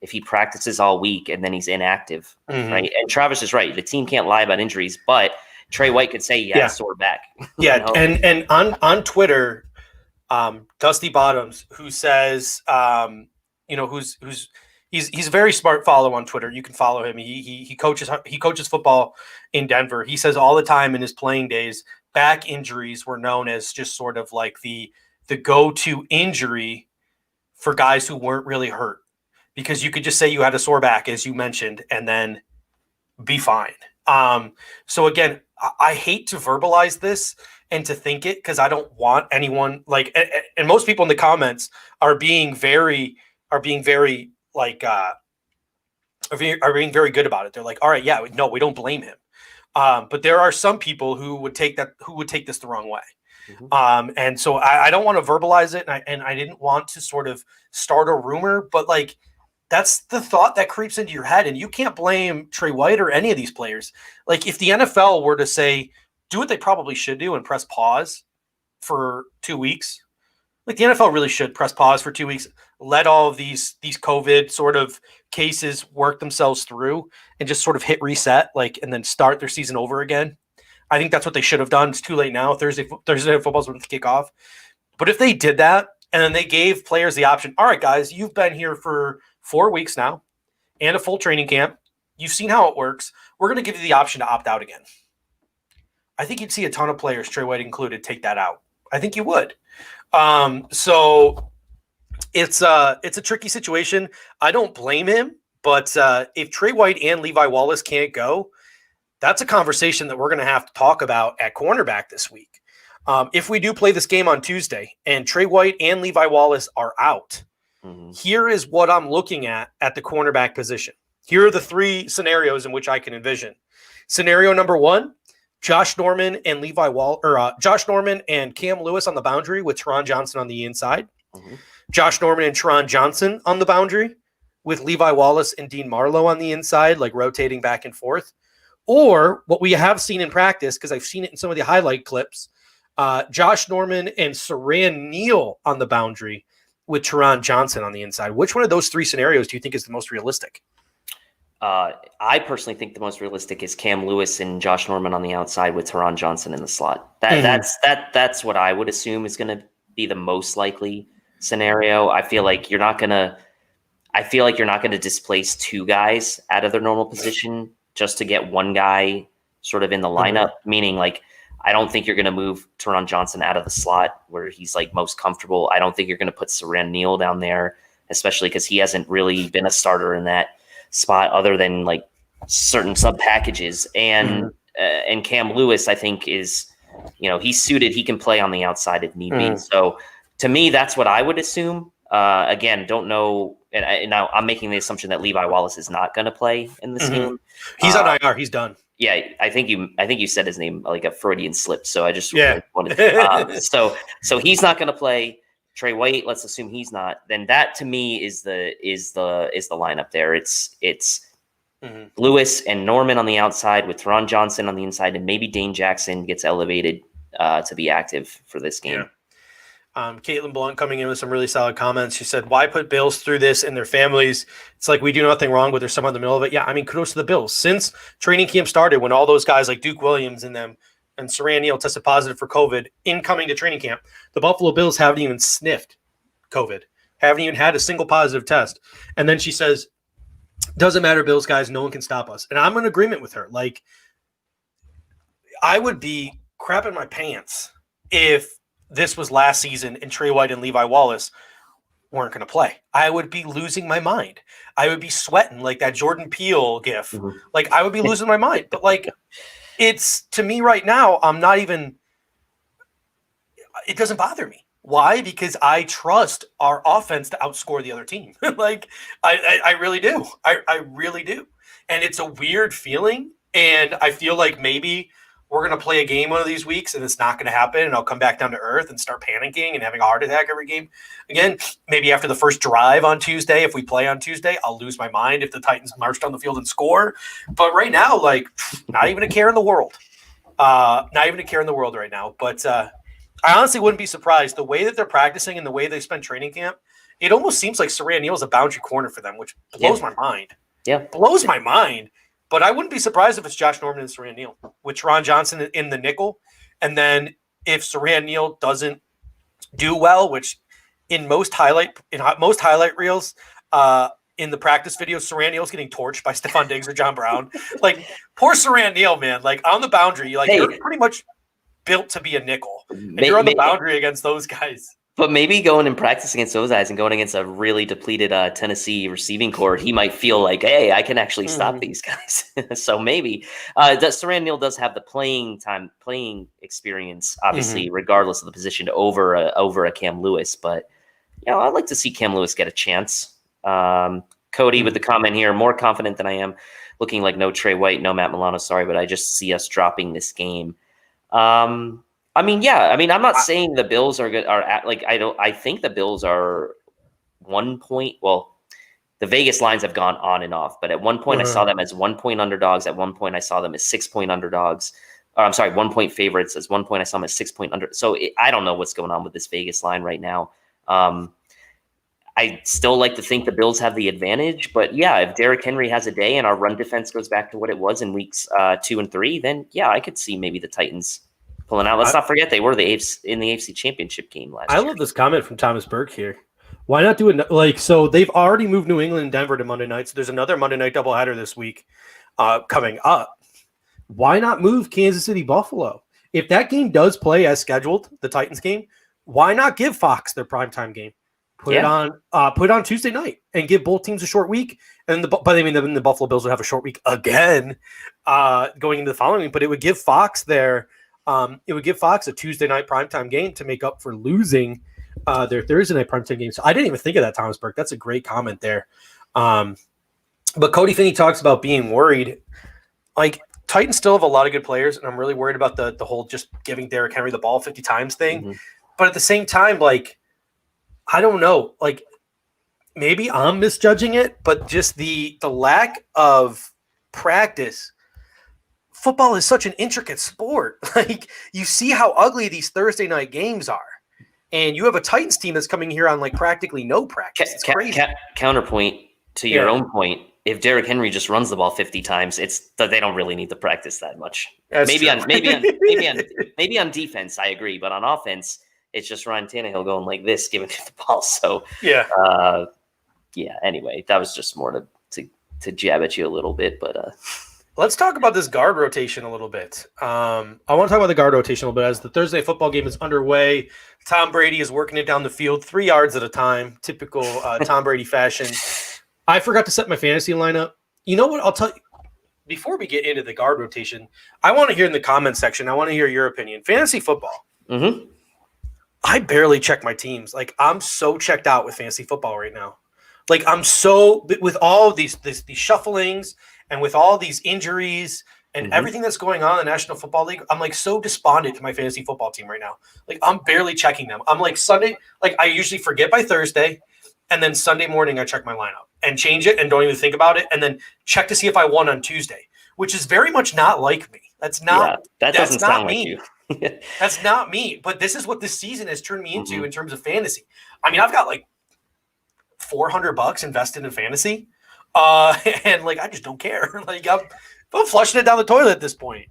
if he practices all week and then he's inactive. Right. And Travis is right. The team can't lie about injuries, but Trey White could say he had a sore back. Yeah. You know? And on Twitter, Dusty Bottoms, who says, he's a very smart follow on Twitter. You can follow him. He coaches football in Denver. He says all the time in his playing days, back injuries were known as just sort of like the go-to injury for guys who weren't really hurt, because you could just say you had a sore back, as you mentioned, and then be fine. So again, I hate to verbalize this and to think it, because I don't want anyone and most people in the comments are being very like are being very good about it. They're like, all right, yeah, no, we don't blame him. But there are some people who would take this the wrong way. And so I don't want to verbalize it. And I didn't want to sort of start a rumor, but like, that's the thought that creeps into your head. And you can't blame Trey White or any of these players. Like, if the NFL were to say, do what they probably should do and press pause for 2 weeks, like the NFL really should press pause for 2 weeks, let all of these COVID sort of cases work themselves through and just sort of hit reset, and then start their season over again. I think that's what they should have done. It's too late now. Thursday football's going to kick off. But if they did that and then they gave players the option, all right, guys, you've been here for 4 weeks now and a full training camp. You've seen how it works. We're going to give you the option to opt out again. I think you'd see a ton of players, Trey White included, take that out. I think you would. So it's a tricky situation. I don't blame him, but if Trey White and Levi Wallace can't go, that's a conversation that we're going to have to talk about at cornerback this week. If we do play this game on Tuesday and Trey White and Levi Wallace are out, here is what I'm looking at the cornerback position. Here are the three scenarios in which I can envision. Scenario number one, Josh Norman and Josh Norman and Cam Lewis on the boundary with Teron Johnson on the inside. Josh Norman and Teron Johnson on the boundary with Levi Wallace and Dean Marlowe on the inside, like rotating back and forth. Or what we have seen in practice, because I've seen it in some of the highlight clips, Josh Norman and Saran Neal on the boundary with Teron Johnson on the inside. Which one of those three scenarios do you think is the most realistic? I personally think the most realistic is Cam Lewis and Josh Norman on the outside with Teron Johnson in the slot. That's what I would assume is going to be the most likely scenario. I feel like you're not going to displace two guys out of their normal position just to get one guy sort of in the lineup. Meaning, like, I don't think you're going to move Teron Johnson out of the slot where he's like most comfortable. I don't think you're going to put Saran Neal down there, especially because he hasn't really been a starter in that spot other than like certain sub packages. And Cam Lewis, I think, is, he's suited. He can play on the outside if need be. So to me, that's what I would assume. Again, don't know. And now I'm making the assumption that Levi Wallace is not going to play in this game. He's on IR. He's done. Yeah, I think you said his name like a Freudian slip. So I just wanted. So he's not going to play. Trey White, let's assume he's not. Then that to me is the lineup there. It's Lewis and Norman on the outside with Teron Johnson on the inside, and maybe Dane Jackson gets elevated to be active for this game. Yeah. Caitlin Blunt coming in with some really solid comments. She said, why put Bills through this and their families? It's like we do nothing wrong, but there's someone in the middle of it. Yeah, I mean, kudos to the Bills. Since training camp started, when all those guys like Duke Williams and them and Saran Neal tested positive for COVID incoming to training camp, the Buffalo Bills haven't even sniffed COVID, haven't even had a single positive test. And then she says, doesn't matter, Bills guys, no one can stop us. And I'm in agreement with her. Like, I would be crapping my pants if this was last season and Trey White and Levi Wallace weren't going to play. I would be losing my mind. I would be sweating like that Jordan Peele gif. Like, I would be losing my mind. But like, it's, to me right now, I'm not even, it doesn't bother me. Why? Because I trust our offense to outscore the other team. Like, I really do. I really do. And it's a weird feeling. And I feel like maybe we're going to play a game one of these weeks and it's not going to happen, and I'll come back down to earth and start panicking and having a heart attack every game. Again, maybe after the first drive on Tuesday, if we play on Tuesday, I'll lose my mind if the Titans march down the field and score. But right now, like, not even a care in the world. Not even a care in the world right now. But I honestly wouldn't be surprised. The way that they're practicing and the way they spend training camp, it almost seems like Saran Neal is a boundary corner for them, which blows my mind. Yeah. Blows my mind. But I wouldn't be surprised if it's Josh Norman and Saran Neal with Teron Johnson in the nickel. And then if Saran Neal doesn't do well, which in most highlight reels, in the practice videos, Saran Neal's getting torched by Stephon Diggs or John Brown. Like, poor Saran Neal, man. Like, on the boundary, you're pretty much built to be a nickel. And you're on the boundary against those guys. But maybe going and practice against those guys and going against a really depleted Tennessee receiving corps, he might feel like, hey, I can actually stop these guys. So maybe Saran Neal does have the playing experience, obviously, regardless of the position, over a Cam Lewis. But I'd like to see Cam Lewis get a chance. Cody with the comment here: more confident than I am. Looking like no Trey White, no Matt Milano. Sorry, but I just see us dropping this game. I'm not saying the Bills are good. I think the Bills are 1 point. Well, the Vegas lines have gone on and off, but at one point I saw them as 1 point underdogs. At one point I saw them as 6 point underdogs. 1 point favorites. At one point I saw them as 6 point under. So I don't know what's going on with this Vegas line right now. I still like to think the Bills have the advantage, but if Derrick Henry has a day and our run defense goes back to what it was in weeks 2 and 3, then I could see maybe the Titans pulling out. Let's not forget they were in the AFC Championship game last year. I love this comment from Thomas Burke here. Why not do it so they've already moved New England and Denver to Monday night, so there's another Monday night doubleheader this week coming up. Why not move Kansas City Buffalo? If that game does play as scheduled, the Titans game, why not give Fox their primetime game? Put it on Tuesday night and give both teams a short week. And the Buffalo Bills would have a short week again going into the following week, but it would give Fox a Tuesday night primetime game to make up for losing their Thursday night primetime game. So I didn't even think of that, Thomas Burke. That's a great comment there. But Cody Finney talks about being worried. Like, Titans still have a lot of good players, and I'm really worried about the whole just giving Derrick Henry the ball 50 times thing. But at the same time, I don't know. Maybe I'm misjudging it, but just the lack of practice. Football is such an intricate sport. You see how ugly these Thursday night games are. And you have a Titans team that's coming here on practically no practice. It's crazy. Counterpoint to your own point. If Derrick Henry just runs the ball 50 times, it's that they don't really need to practice that much. Maybe on defense, I agree, but on offense, it's just Ryan Tannehill going like this, giving it the ball. So anyway, that was just more to jab at you a little bit, but let's talk about this guard rotation a little bit. I want to talk about the guard rotation a little bit as the Thursday football game is underway. Tom Brady is working it down the field 3 yards at a time, typical Tom Brady fashion. I forgot to set my fantasy lineup. You know what? I'll tell you. Before we get into the guard rotation, I want to hear in the comments section, I want to hear your opinion. Fantasy football. I barely check my teams. I'm so checked out with fantasy football right now. I'm so with all of these shufflings and with all these injuries and everything that's going on in the National Football League, I'm so despondent to my fantasy football team right now. I'm barely checking them. I'm Sunday, I usually forget by Thursday, and then Sunday morning I check my lineup and change it and don't even think about it, and then check to see if I won on Tuesday, which is very much not like me. That's not that doesn't sound like you. That's not me, but this is what this season has turned me into in terms of fantasy. I mean, I've got $400 invested in fantasy, and I just don't care. I'm flushing it down the toilet at this point.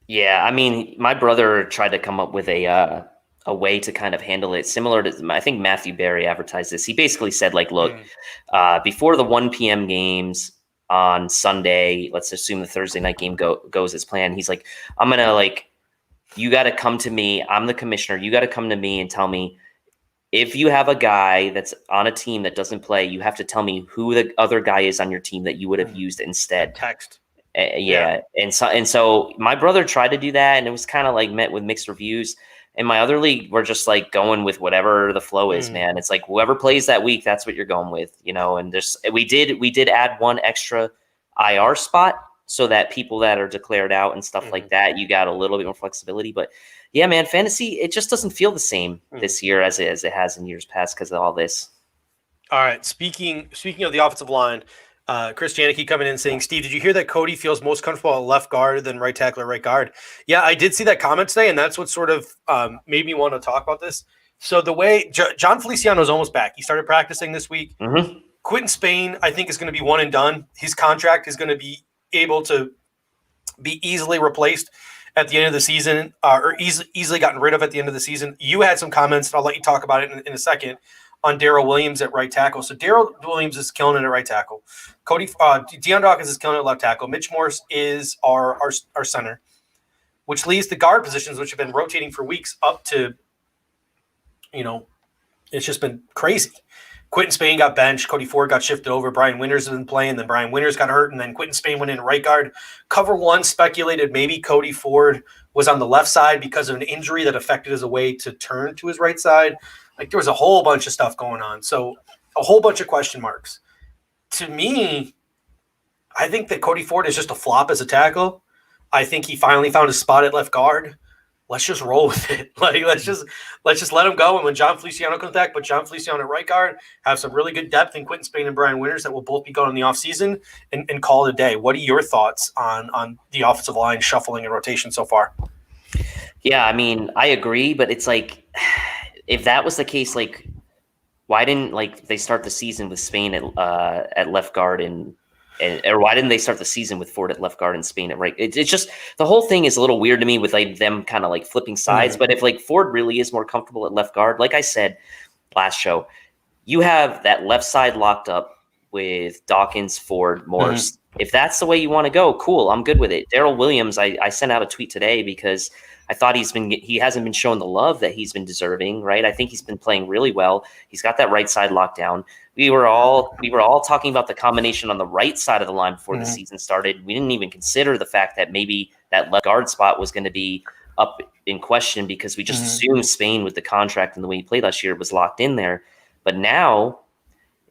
Yeah, I mean, my brother tried to come up with a way to kind of handle it similar to, I think Matthew Berry advertised this. He basically said, look, before the 1 p.m. games on Sunday, let's assume the Thursday night game goes as planned. He's like, I'm going to you got to come to me. I'm the commissioner. You got to come to me and tell me if you have a guy that's on a team that doesn't play, you have to tell me who the other guy is on your team that you would have used instead. Text. And so my brother tried to do that, and it was kind of met with mixed reviews. In my other league, we're just going with whatever the flow is, man. It's whoever plays that week, that's what you're going with, And we did add one extra IR spot. so that people that are declared out and stuff like that, you got a little bit more flexibility. But yeah, man, fantasy, it just doesn't feel the same this year as it has in years past because of all this. All right. Speaking of the offensive line, Chris Janicki coming in saying, Steve, did you hear that Cody feels most comfortable at left guard than right tackle or right guard? Yeah, I did see that comment today, and that's what sort of made me want to talk about this. So the way John Feliciano is almost back. He started practicing this week. Mm-hmm. Quentin Spain, I think, is going to be one and done. His contract is going to be able to be easily replaced at the end of the season, or easily gotten rid of at the end of the season. You had some comments, and I'll let you talk about it in a second, on Darrell Williams at right tackle. So Darrell Williams is killing it at right tackle. Deion Dawkins is killing it at left tackle. Mitch Morse is our center, which leaves the guard positions, which have been rotating for weeks, up to, it's just been crazy. Quentin Spain got benched. Cody Ford got shifted over. Brian Winters has been playing. Then Brian Winters got hurt, and then Quentin Spain went in right guard. Cover one speculated maybe Cody Ford was on the left side because of an injury that affected his way to turn to his right side. Like, there was a whole bunch of stuff going on. So a whole bunch of question marks. To me, I think that Cody Ford is just a flop as a tackle. I think he finally found his spot at left guard. Let's just roll with it. Like, let's just let him go. And when John Feliciano comes back, put John Feliciano at right guard, have some really good depth in Quentin Spain and Brian Winters that will both be going in the offseason and call it a day. What are your thoughts on the offensive line shuffling and rotation so far? Yeah, I mean, I agree, but it's like, if that was the case, like, why didn't they start the season with Spain at left guard or why didn't they start the season with Ford at left guard and Spain at right? It's just, the whole thing is a little weird to me with them kind of flipping sides. But if Ford really is more comfortable at left guard, like I said last show, you have that left side locked up with Dawkins, Ford, Morse. If that's the way you want to go, cool, I'm good with it. Darrell Williams, I sent out a tweet today because I thought he hasn't been shown the love that he's been deserving, right? I think he's been playing really well. He's got that right side locked down. We were all talking about the combination on the right side of the line before the season started. We didn't even consider the fact that maybe that left guard spot was going to be up in question because we just assumed Spain, with the contract and the way he played last year, was locked in there. But now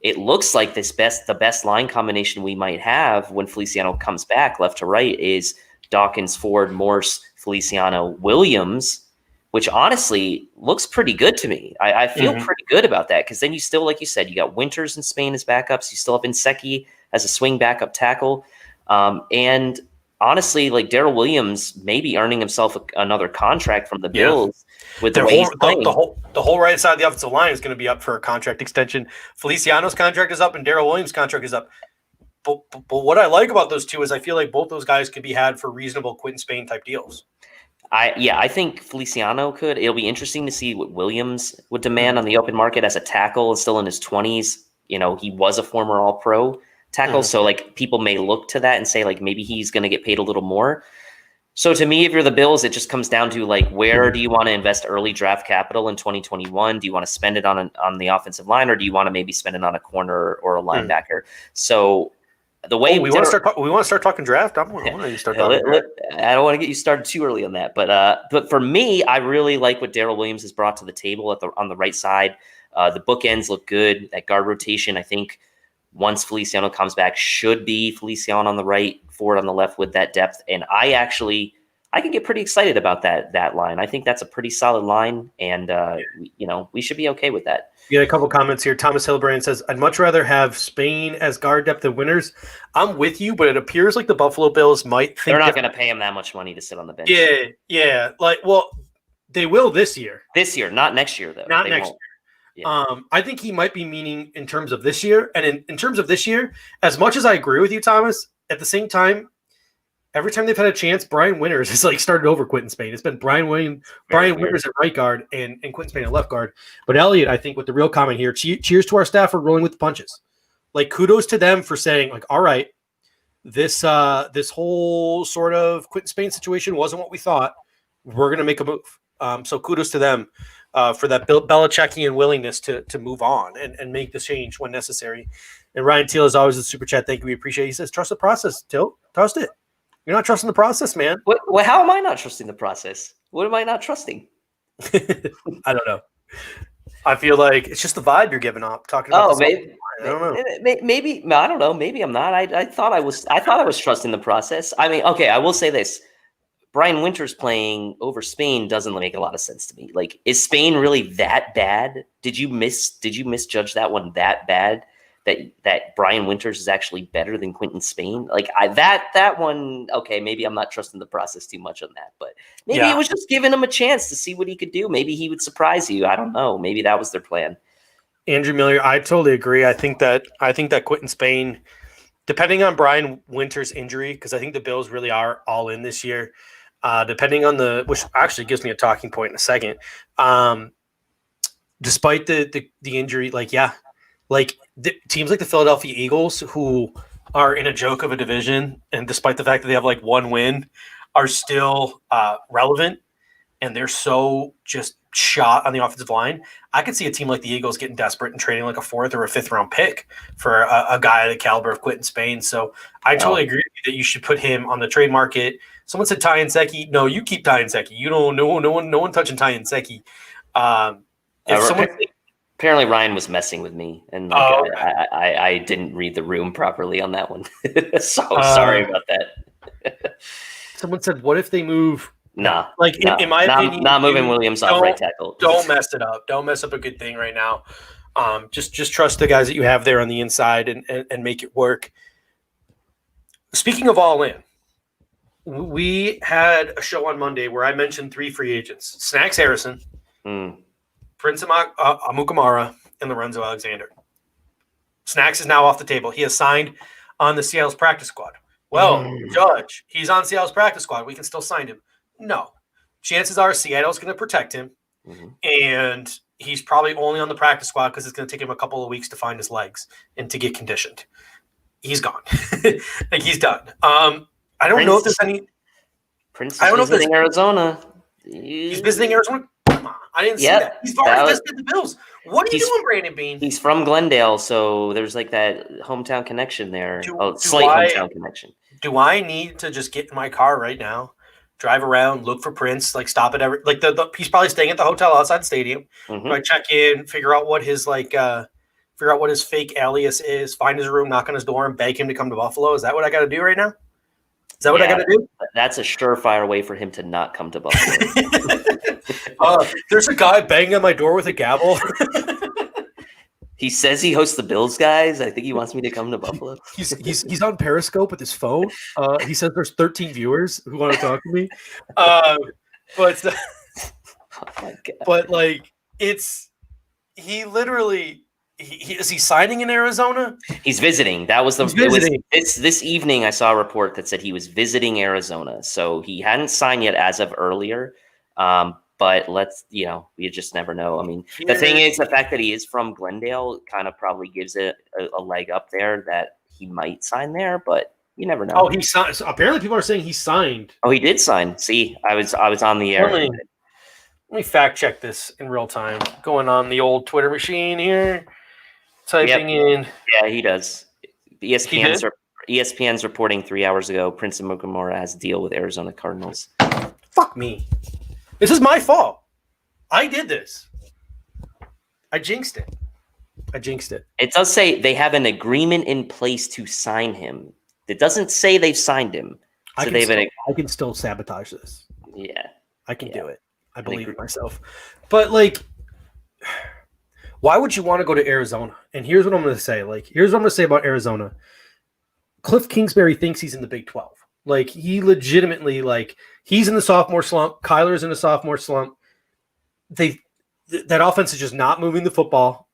it looks like the best line combination we might have when Feliciano comes back left to right is Dawkins, Ford, Morse, Feliciano, Williams, which honestly looks pretty good to me. I feel pretty good about that because then you still, like you said, you got Winters and Spain as backups. You still have Inseki as a swing backup tackle. And honestly, Darrell Williams may be earning himself another contract from the Bills with the way he's playing. The whole right side of the offensive line is going to be up for a contract extension. Feliciano's contract is up and Darrell Williams' contract is up. But what I like about those two is I feel like both those guys could be had for reasonable Quentin Spain type deals. I think Feliciano could. It'll be interesting to see what Williams would demand on the open market as a tackle, still in his 20s. He was a former All-Pro tackle, so people may look to that and say maybe he's going to get paid a little more. So to me, if you're the Bills, it just comes down to where do you want to invest early draft capital in 2021? Do you want to spend it on the offensive line, or do you want to maybe spend it on a corner or a linebacker? So the way we want to start talking draft. I want to start talking draft. I don't want to get you started too early on that, but for me, I really like what Darrell Williams has brought to the table on the right side. The bookends look good. That guard rotation, I think, once Feliciano comes back, should be Feliciano on the right, Ford on the left with that depth. And I can get pretty excited about that line. I think that's a pretty solid line, and we should be okay with that. You got a couple comments here. Thomas Hilbrand says, I'd much rather have Spain as guard depth than Winters. I'm with you, but it appears like the Buffalo Bills might think they're not going to pay him that much money to sit on the bench. Yeah. They will this year. This year, not next year, though. Not next year. Yeah. I think he might be meaning in terms of this year. And in terms of this year, as much as I agree with you, Thomas, at the same time, every time they've had a chance, Brian Winters has started over Quentin Spain. It's been Brian Winters at right guard and Quentin Spain at left guard. But Elliot, I think with the real comment here, cheers to our staff for rolling with the punches. Kudos to them for saying, all right, this whole sort of Quentin Spain situation wasn't what we thought. We're going to make a move. So kudos to them for that Belichickian willingness to move on and make the change when necessary. And Ryan Teal, as always, a super chat. Thank you. We appreciate it. He says, trust the process, Teal. Trust it. You're not trusting the process, man. Well, how am I not trusting the process? What am I not trusting? I don't know. I feel like it's just the vibe you're giving off. Talking about I don't know. Maybe I don't know. Maybe I'm not. I thought I was. I thought I was trusting the process. I mean, okay. I will say this: Brian Winters playing over Spain doesn't make a lot of sense to me. Like, is Spain really that bad? Did you misjudge that one that bad? That Brian Winters is actually better than Quinton Spain? Like, that one. Okay, maybe I'm not trusting the process too much on that, but maybe it was just giving him a chance to see what he could do. Maybe he would surprise you. I don't know. Maybe that was their plan. Andrew Miller, I totally agree. I think that Quinton Spain, depending on Brian Winters' injury, because I think the Bills really are all in this year. Depending on which actually gives me a talking point in a second. Despite the injury, teams like the Philadelphia Eagles, who are in a joke of a division, and despite the fact that they have like one win, are still relevant, and they're so just shot on the offensive line. I could see a team like the Eagles getting desperate and trading like a 4th or a 5th round pick for a guy the caliber of Quinton Spain. So I totally agree with you that you should put him on the trade market. Someone said Ty Nseki. No, you keep Ty Nseki. You don't. No one touching Ty Nseki. Apparently Ryan was messing with me, and I didn't read the room properly on that one. So sorry about that. Someone said, "What if they move?" Nah, in my opinion, not moving Williams off right tackle. Don't mess it up. Don't mess up a good thing right now. Just trust the guys that you have there on the inside and make it work. Speaking of all in, we had a show on Monday where I mentioned 3 free agents: Snacks Harrison, Prince Amukamara, and Lorenzo Alexander. Snacks is now off the table. He has signed on the Seattle's practice squad. Well, Judge, he's on Seattle's practice squad. We can still sign him. No. Chances are Seattle's going to protect him, and he's probably only on the practice squad because it's going to take him a couple of weeks to find his legs and to get conditioned. He's gone. He's done. I don't know if there's any. Prince is visiting Arizona. He's visiting Arizona? Come on. I didn't see that. He's already visited the Bills. What are you doing, Brandon Bean? He's from Glendale, so there's like that hometown connection there. Hometown connection. Do I need to just get in my car right now, drive around, look for Prince, stop at every he's probably staying at the hotel outside the stadium. Do I check in, figure out what his fake alias is, find his room, knock on his door, and beg him to come to Buffalo? Is that what I got to do right now? Is that what I got to do? That's a surefire way for him to not come to Buffalo. There's a guy banging on my door with a gavel. He says he hosts the Bills guys. I think he wants me to come to Buffalo. He's on Periscope with his phone. He says there's 13 viewers who want to talk to me. But he literally. Is he signing in Arizona? He's visiting. That was this evening. I saw a report that said he was visiting Arizona. So he hadn't signed yet as of earlier. But you just never know. I mean, the thing is, the fact that he is from Glendale kind of probably gives it a leg up there that he might sign there, but you never know. Oh, he signed. So apparently people are saying he signed. Oh, he did sign. See, I was on the air. Let me fact check this in real time. Going on the old Twitter machine here. Typing in. Yeah, he does. ESPN's reporting 3 hours ago, Prince Amukamara has a deal with Arizona Cardinals. Fuck me. This is my fault. I did this. I jinxed it. It does say they have an agreement in place to sign him. It doesn't say they've signed him. So I can still sabotage this. Yeah. I can do it. I believe in myself. But why would you want to go to Arizona? And here's what I'm going to say. Here's what I'm going to say about Arizona. Cliff Kingsbury thinks he's in the Big 12. He legitimately, he's in the sophomore slump. Kyler's in the sophomore slump. That offense is just not moving the football.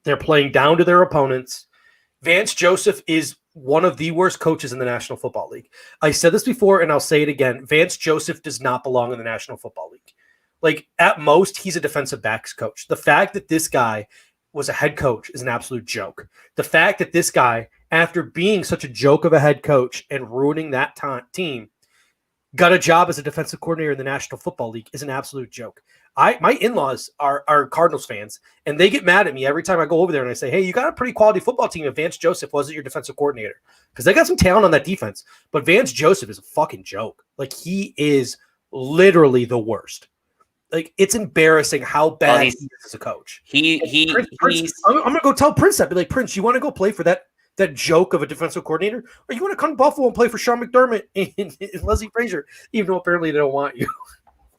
They're playing down to their opponents. Vance Joseph is one of the worst coaches in the National Football League. I said this before, and I'll say it again. Vance Joseph does not belong in the National Football League. At most, he's a defensive backs coach. The fact that this guy was a head coach is an absolute joke. The fact that this guy, after being such a joke of a head coach and ruining that team, got a job as a defensive coordinator in the National Football League is an absolute joke. My in-laws are Cardinals fans, and they get mad at me every time I go over there and I say, hey, you got a pretty quality football team if Vance Joseph wasn't your defensive coordinator. Because they got some talent on that defense. But Vance Joseph is a fucking joke. He is literally the worst. Like, it's embarrassing how bad he is as a coach. He's. I'm going to go tell Prince that. Be like, Prince, you want to go play for that joke of a defensive coordinator, or you want to come to Buffalo and play for Sean McDermott and Leslie Frazier, even though apparently they don't want you.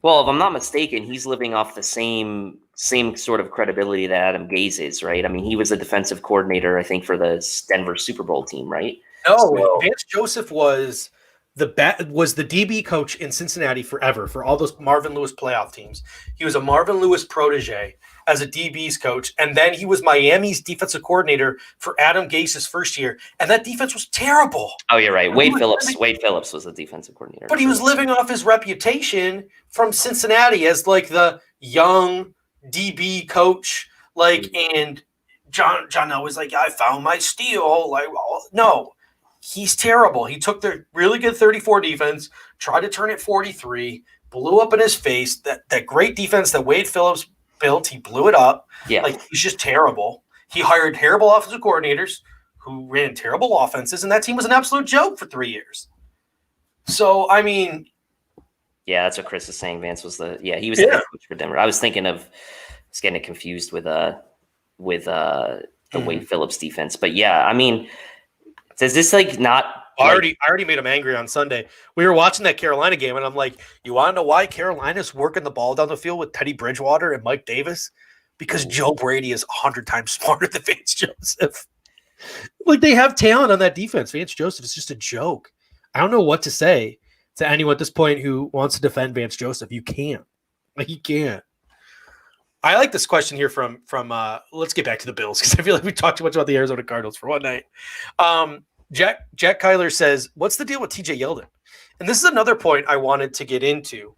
Well, if I'm not mistaken, he's living off the same sort of credibility that Adam Gase is, right? I mean, he was a defensive coordinator, I think, for the Denver Super Bowl team, right? No, Vance Joseph was the DB coach in Cincinnati forever for all those Marvin Lewis playoff teams. He was a Marvin Lewis protege as a DB's coach, and then he was Miami's defensive coordinator for Adam Gase's first year, and that defense was terrible. Oh, you're right. Wade Phillips was the defensive coordinator. But he was living off his reputation from Cincinnati as like the young DB coach, and John was like, I found my steal. Like, well, no, he's terrible. He took their really good 34 defense, tried to turn it 43, blew up in his face. That great defense that Wade Phillips built, he blew it up. Yeah. Like, he's just terrible. He hired terrible offensive coordinators who ran terrible offenses, and that team was an absolute joke for 3 years. So, I mean, yeah, that's what Chris is saying. Vance was he was the head coach for Denver. I was getting it confused with the Wade Phillips defense. But yeah, I mean, does this not? I already made him angry on Sunday. We were watching that Carolina game, and I'm like, you want to know why Carolina's working the ball down the field with Teddy Bridgewater and Mike Davis? Because Joe Brady is 100 times smarter than Vance Joseph. Like, they have talent on that defense. Vance Joseph is just a joke. I don't know what to say to anyone at this point who wants to defend Vance Joseph. You can't. Like, you can't. I like this question here from let's get back to the Bills, because I feel like we talked too much about the Arizona Cardinals for one night. Jack Kyler says, what's the deal with TJ Yeldon? And this is another point I wanted to get into.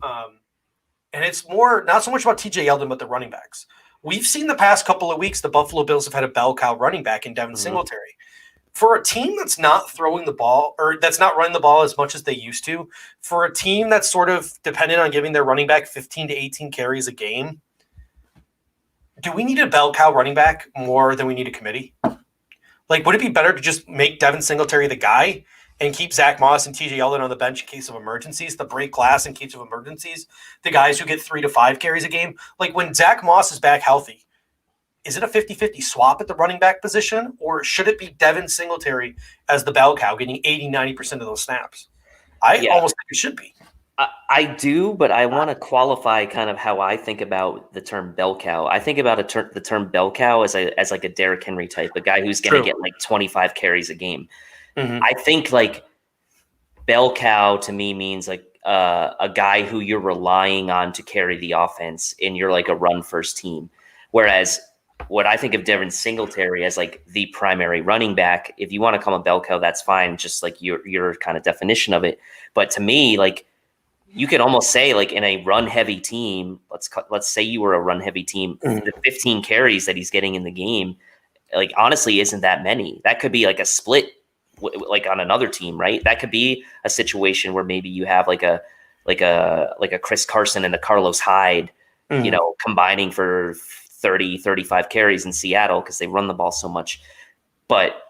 And it's more, not so much about TJ Yeldon, but the running backs. We've seen the past couple of weeks, the Buffalo Bills have had a bell cow running back in Devin Singletary. For a team that's not throwing the ball, or that's not running the ball as much as they used to, for a team that's sort of dependent on giving their running back 15 to 18 carries a game, do we need a bell cow running back more than we need a committee? Like, would it be better to just make Devin Singletary the guy and keep Zach Moss and TJ Yeldon on the bench in case of emergencies, the break glass in case of emergencies, the guys who get 3 to 5 carries a game? Like, when Zach Moss is back healthy, is it a 50-50 swap at the running back position, or should it be Devin Singletary as the bell cow getting 80-90% of those snaps? I almost think it should be. I do, but I want to qualify kind of how I think about the term bell cow. I think about the term bell cow as like a Derrick Henry type, a guy who's going to get like 25 carries a game. Mm-hmm. I think like bell cow to me means like a guy who you're relying on to carry the offense, and you're like a run first team. Whereas what I think of Devin Singletary as like the primary running back, if you want to call him a bell cow, that's fine. Just like your kind of definition of it. But to me, like, you could almost say, like, in a run-heavy team, let's say you were a run-heavy team, the 15 carries that he's getting in the game, like, honestly, isn't that many. That could be like a split, like on another team, right? That could be a situation where maybe you have like a Chris Carson and a Carlos Hyde, combining for 30, 35 carries in Seattle because they run the ball so much. But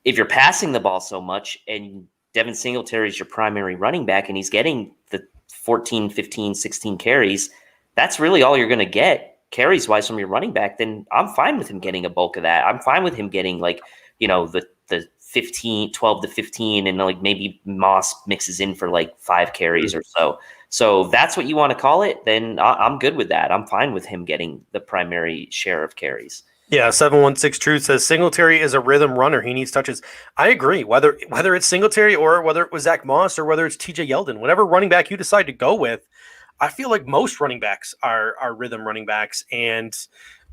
if you're passing the ball so much and Devin Singletary is your primary running back and he's getting the 14, 15, 16 carries, that's really all you're going to get carries wise from your running back, then I'm fine with him getting a bulk of that. I'm fine with him getting like, the 15, 12 to 15, and like maybe Moss mixes in for like 5 carries or so. So if that's what you want to call it, then I'm good with that. I'm fine with him getting the primary share of carries. Yeah, 716 Truth says Singletary is a rhythm runner. He needs touches. I agree. Whether it's Singletary or whether it was Zach Moss or whether it's TJ Yeldon, whatever running back you decide to go with, I feel like most running backs are rhythm running backs. And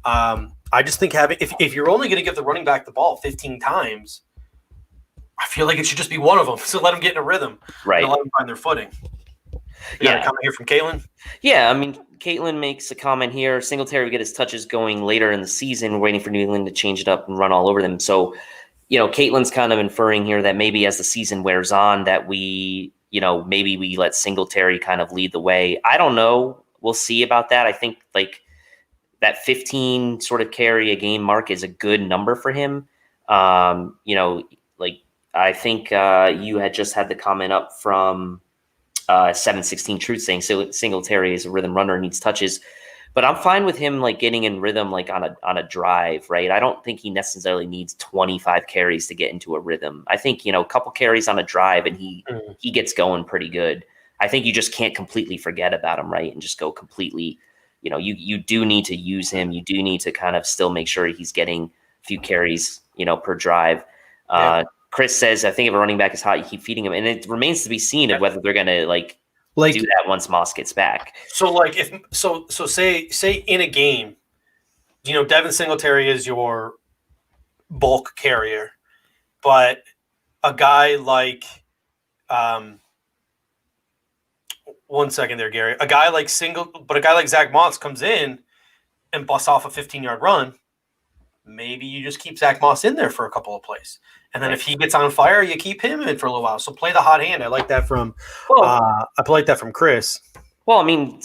I just think if you're only going to give the running back the ball 15 times, I feel like it should just be one of them. So let them get in a rhythm. Right. And let them find their footing. You got a comment here from Caitlin? Yeah, I mean, Caitlin makes a comment here. Singletary would get his touches going later in the season, waiting for New England to change it up and run all over them. So, Caitlin's kind of inferring here that maybe as the season wears on that maybe we let Singletary kind of lead the way. I don't know. We'll see about that. I think like that 15 sort of carry a game mark is a good number for him. I think you had just had the comment up from 716 Truth saying Singletary is a rhythm runner and needs touches. But I'm fine with him like getting in rhythm like on a drive, right? I don't think he necessarily needs 25 carries to get into a rhythm. I think, a couple carries on a drive and he gets going pretty good. I think you just can't completely forget about him, right? And just go completely, you do need to use him. You do need to kind of still make sure he's getting a few carries, per drive. Chris says, I think if a running back is hot, you keep feeding him. And it remains to be seen of whether they're going to like do that once Moss gets back. So like say in a game, Devin Singletary is your bulk carrier, but a guy like one second there, Gary. A guy like Zach Moss comes in and busts off a 15-yard run. Maybe you just keep Zach Moss in there for a couple of plays. And then if he gets on fire, you keep him in for a little while. So play the hot hand. I like that from Chris. Well, I mean,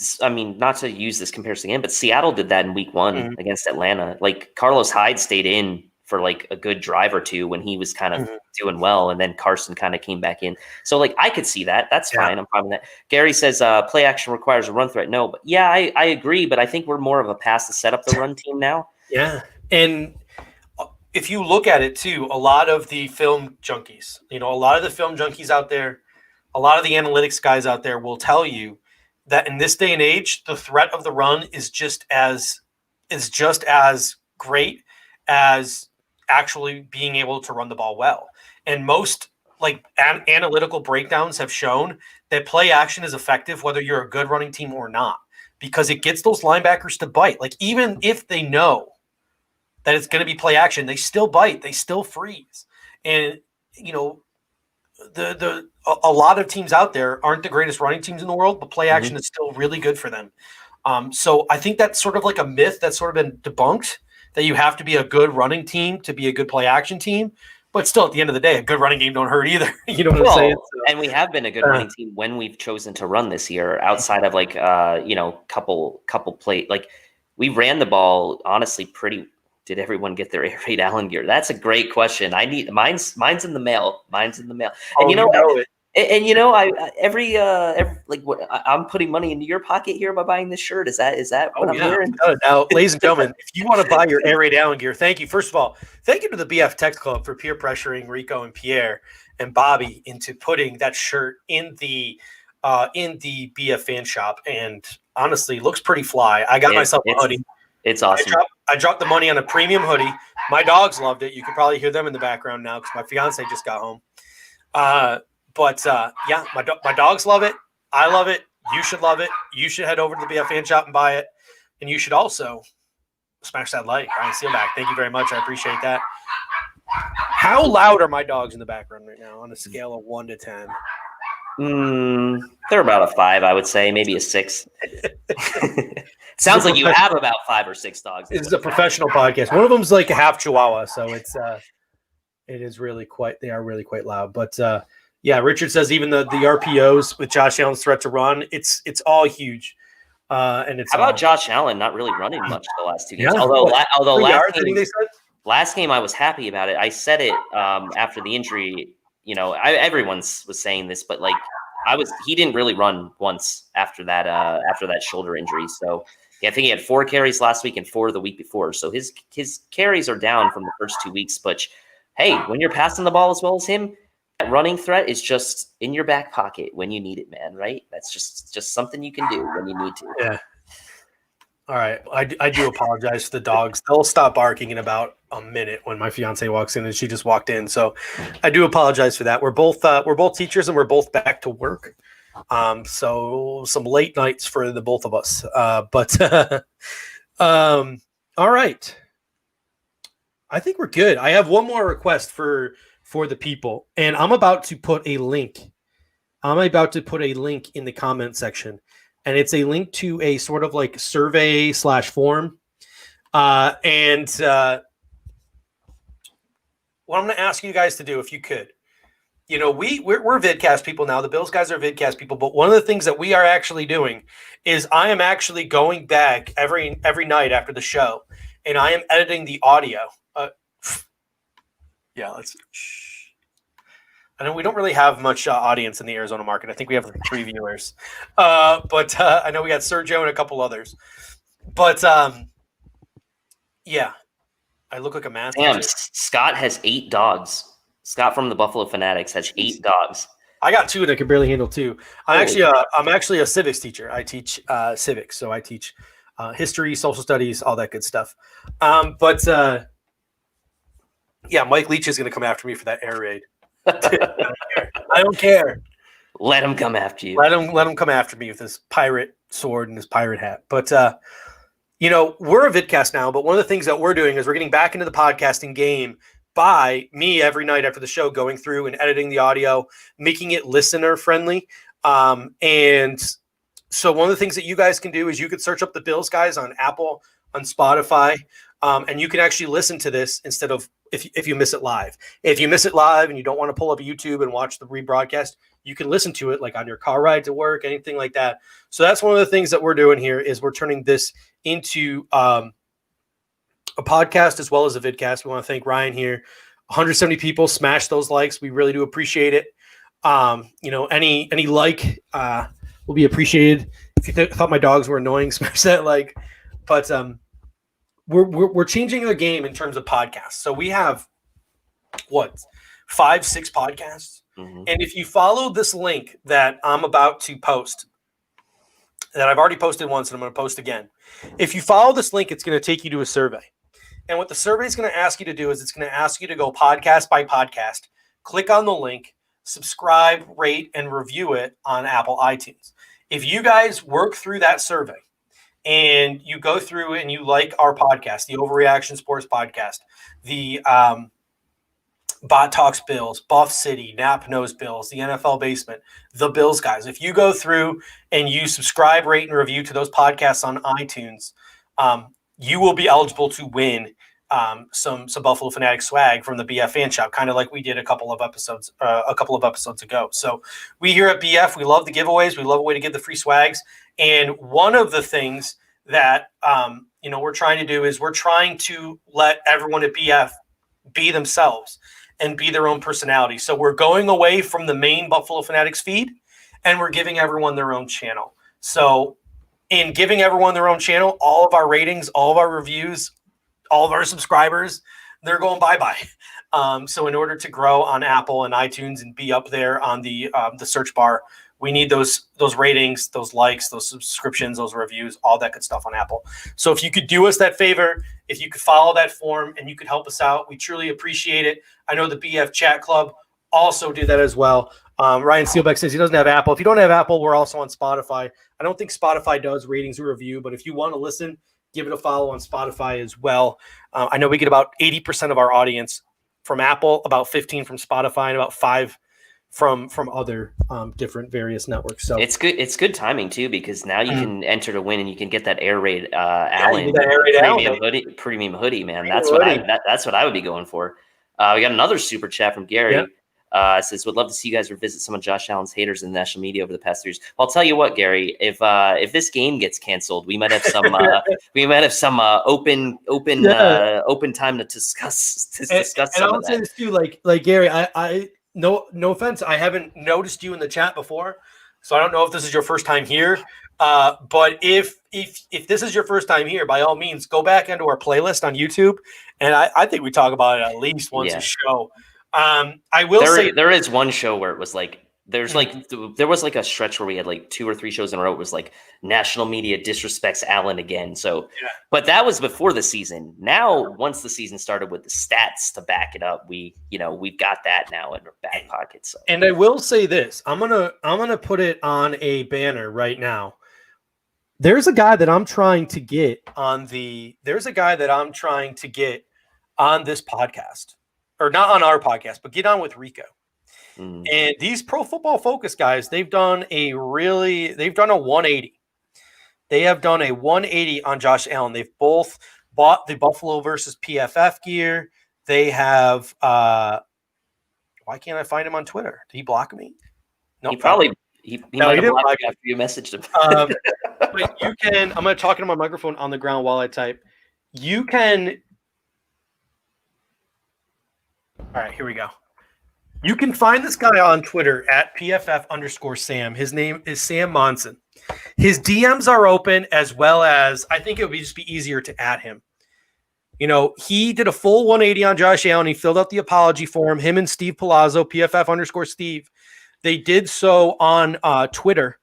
not to use this comparison again, but Seattle did that in week 1 against Atlanta. Like Carlos Hyde stayed in for like a good drive or two when he was kind of doing well, and then Carson kind of came back in. So like I could see that. That's fine. I'm fine with that. Gary says play action requires a run threat. No, but yeah, I agree. But I think we're more of a pass to set up the run team now. Yeah, and if you look at it too, a lot of the film junkies, out there, a lot of the analytics guys out there will tell you that in this day and age, the threat of the run is just as great as actually being able to run the ball well. And most analytical breakdowns have shown that play action is effective whether you're a good running team or not, because it gets those linebackers to bite. Like even if they know that it's going to be play action, they still bite, they still freeze. And a lot of teams out there aren't the greatest running teams in the world, but play action is still really good for them. So I think that's sort of like a myth that's sort of been debunked, that you have to be a good running team to be a good play action team. But still, at the end of the day, a good running game don't hurt either. You know what I'm saying? So, and we have been a good running team when we've chosen to run this year, outside of like couple play. Like we ran the ball honestly pretty. Did everyone get their Air Raid Allen gear? That's a great question. I need mine's in the mail. I'm putting money into your pocket here by buying this shirt. Is that what I'm hearing? Now, ladies and gentlemen, if you want to buy your Air Raid Allen gear, thank you. First of all, thank you to the BF Text Club for peer pressuring Rico and Pierre and Bobby into putting that shirt in the BF fan shop. And honestly, looks pretty fly. I got myself a hoodie. It's awesome. I dropped the money on a premium hoodie. My dogs loved it. You can probably hear them in the background now because my fiance just got home. My dogs love it. I love it. You should love it. You should head over to the BF fan shop and buy it. And you should also smash that like. Ryan Sealback, thank you very much. I appreciate that. How loud are my dogs in the background right now on a scale of 1 to 10? They're about a 5, I would say, maybe a 6. Sounds like you have about 5 or 6 dogs. This is a professional podcast. One of them's like a half Chihuahua, so it is really quite. They are really quite loud. But Richard says even the RPOs with Josh Allen's threat to run, it's all huge. And it's how about Josh Allen not really running much the last 2 games? Yeah, although last game I was happy about it. I said it after the injury. Everyone was saying this, but like he didn't really run once after that shoulder injury. So I think he had 4 carries last week and 4 the week before. So his carries are down from the first 2 weeks. But hey, when you're passing the ball as well as him, that running threat is just in your back pocket when you need it, man. Right? That's just something you can do when you need to. Yeah. All right. I do apologize to the dogs. They'll stop barking in about a minute when my fiance walks in, and she just walked in. So I do apologize for that. We're both teachers and we're both back to work. So some late nights for the both of us. All right. I think we're good. I have one more request for the people, and I'm about to put a link. in the comment section. And it's a link to a sort of like survey / form. What I'm going to ask you guys to do, if you could, we're vidcast people now. The Bills guys are vidcast people. But one of the things that we are actually doing is I am actually going back every night after the show, and I am editing the audio. I know we don't really have much audience in the Arizona market. I think we have 3 viewers. But I know we got Sergio and a couple others. But yeah, I look like a math Damn, teacher. Scott has 8 dogs. Scott from the Buffalo Fanatics has 8 dogs. I got 2 and I can barely handle 2. I'm actually a civics teacher. I teach civics, so I teach history, social studies, all that good stuff. But yeah, Mike Leach is going to come after me for that air raid. I don't care. Let him come after you. Let him come after me with his pirate sword and his pirate hat. But we're a vidcast now. But one of the things that we're doing is we're getting back into the podcasting game by me every night after the show going through and editing the audio, making it listener friendly. And so one of the things that you guys can do is you could search up the Bills guys on Apple, on Spotify, and you can actually listen to this instead of if you miss it live. If you miss it live and you don't want to pull up YouTube and watch the rebroadcast, you can listen to it like on your car ride to work, anything like that. So that's one of the things that we're doing here is we're turning this into a podcast as well as a vidcast. We want to thank Ryan here. 170 people, smash those likes. We really do appreciate it. Any like will be appreciated. If you thought my dogs were annoying, smash that like. But we're changing the game in terms of podcasts. So we have 5, 6 podcasts. Mm-hmm. And if you follow this link that I'm about to post, that I've already posted once and I'm going to post again. If you follow this link, it's going to take you to a survey. And what the survey is going to ask you to do is it's going to ask you to go podcast by podcast, click on the link, subscribe, rate, and review it on Apple iTunes. If you guys work through that survey, and you go through and you like our podcast, the Overreaction Sports Podcast, the Bot Talks Bills, Buff City, Nap Knows Bills, the NFL Basement, the Bills guys. If you go through and you subscribe, rate, and review to those podcasts on iTunes, you will be eligible to win some Buffalo Fanatic swag from the BF Fan Shop, kind of like we did a couple of episodes ago. So we here at BF, we love the giveaways. We love a way to get the free swags. And one of the things that we're trying to do is we're trying to let everyone at BF be themselves and be their own personality. So we're going away from the main Buffalo Fanatics feed, and we're giving everyone their own channel. So in giving everyone their own channel, all of our ratings, all of our reviews, all of our subscribers, they're going bye-bye. So in order to grow on Apple and iTunes and be up there on the search bar, we need those ratings, those likes, those subscriptions, those reviews, all that good stuff on Apple. So if you could do us that favor, if you could follow that form and you could help us out, we truly appreciate it. I know the BF Chat Club also do that as well. Ryan Steelbeck says he doesn't have Apple. If you don't have Apple, we're also on Spotify. I don't think Spotify does ratings or review, but if you want to listen, give it a follow on Spotify as well. I know we get about 80% of our audience from Apple, about 15 from Spotify, and about 5 from other different various networks. So it's good timing too, because now you can enter to win and you can get that Air Raid Allen premium hoodie, man. That's what I would be going for. We got another super chat from Gary. Yep. Says would love to see you guys revisit some of Josh Allen's haters in the national media over the past 3 years. I'll tell you what, Gary, if this game gets canceled, we might have some open time to discuss. And I'll say this too, like Gary, I no offense, I haven't noticed you in the chat before, so I don't know if this is your first time here. But if this is your first time here, by all means, go back into our playlist on YouTube, and I think we talk about it at least once a show. I will say there is one show where it was like there was like a stretch where we had like 2 or 3 shows in a row. It was like national media disrespects Allen again. So, but that was before the season. Now, once the season started with the stats to back it up, we've got that now in our back pocket. So, and I will say this: I'm gonna put it on a banner right now. There's a guy that I'm trying to get on this podcast. Or not on our podcast, but get on with Rico. And these Pro Football Focus guys, they've done a 180. They have done a 180 on Josh Allen. They've both bought the Buffalo versus PFF gear. They have why can't I find him on Twitter? Did he block me? No, he might have blocked you after you messaged him. But you can, I'm gonna talk into my microphone on the ground while I type. You can. All right, here we go. You can find this guy on Twitter at PFF_Sam. His name is Sam Monson. His DMs are open, as well as I think it would just be easier to add him. He did a full 180 on Josh Allen. He filled out the apology form. Him and Steve Palazzo, PFF_Steve, they did so on Twitter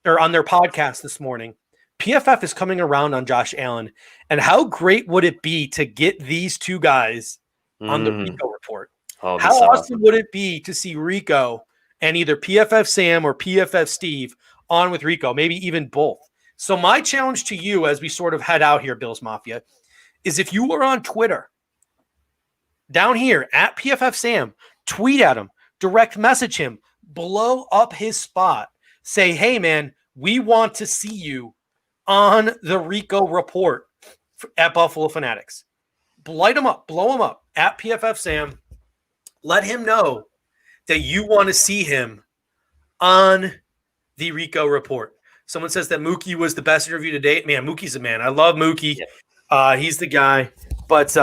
or on their podcast this morning. PFF is coming around on Josh Allen. And how great would it be to get these two guys on the Rico report? Oh, how awesome would it be to see Rico and either PFF Sam or PFF Steve on with Rico, maybe even both? So my challenge to you as we sort of head out here, Bills Mafia, is if you were on Twitter, down here at PFF Sam, tweet at him, direct message him, blow up his spot, say, hey, man, we want to see you on the Rico report at Buffalo Fanatics. Light him up, blow him up at PFF Sam. Let him know that you want to see him on the Rico report. Someone says that Mookie was the best interview to date. Man, Mookie's a man. I love Mookie. Yeah. He's the guy. But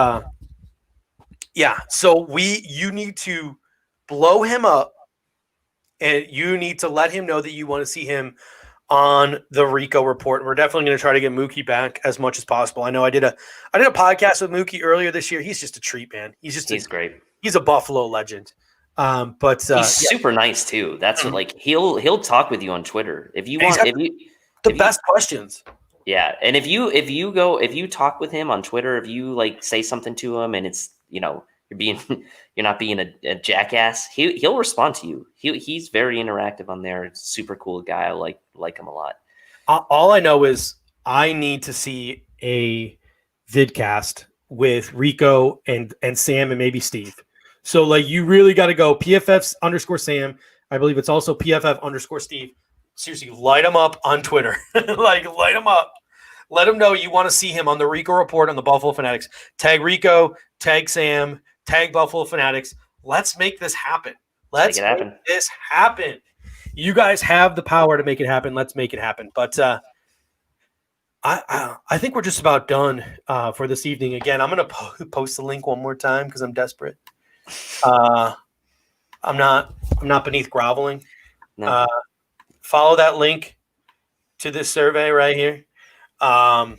yeah, so you need to blow him up, and you need to let him know that you want to see him on the Rico report. We're definitely going to try to get Mookie back as much as possible. I know I did a podcast with Mookie earlier this year. He's just a treat, man. He's great. He's a Buffalo legend. But he's super nice too. That's what, like, he'll talk with you on Twitter if you want. Best questions. Yeah, and if you talk with him on Twitter, if you like say something to him and it's you're not being a jackass, he'll respond to you. He's very interactive on there. Super cool guy. I like him a lot. All I know is I need to see a vidcast with Rico and Sam and maybe Steve. So like you really got to go PFF_Sam. I believe it's also PFF_Steve. Seriously, light him up on Twitter. Light him up. Let him know you want to see him on the Rico report on the Buffalo Fanatics. Tag Rico, tag Sam, tag Buffalo Fanatics. Let's make this happen. Let's make this happen. You guys have the power to make it happen. Let's make it happen. But I think we're just about done for this evening. Again, I'm going to post the link one more time because I'm desperate. I'm not beneath groveling. No. Follow that link to this survey right here. Follow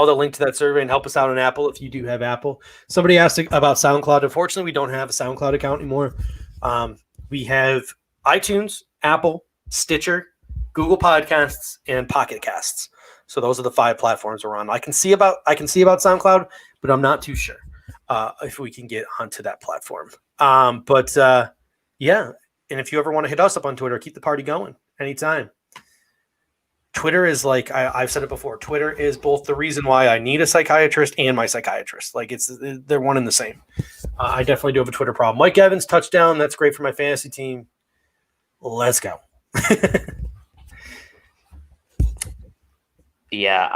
the link to that survey and help us out on Apple if you do have Apple. Somebody asked about SoundCloud. Unfortunately, we don't have a SoundCloud account anymore. We have iTunes, Apple, Stitcher, Google Podcasts, and Pocket Casts. So those are the 5 platforms we're on. I can see about SoundCloud, but I'm not too sure if we can get onto that platform. Yeah. And if you ever want to hit us up on Twitter, keep the party going anytime. Twitter is like, I've said it before, Twitter is both the reason why I need a psychiatrist and my psychiatrist. Like they're one and the same. I definitely do have a Twitter problem. Mike Evans, touchdown. That's great for my fantasy team. Let's go. Yeah,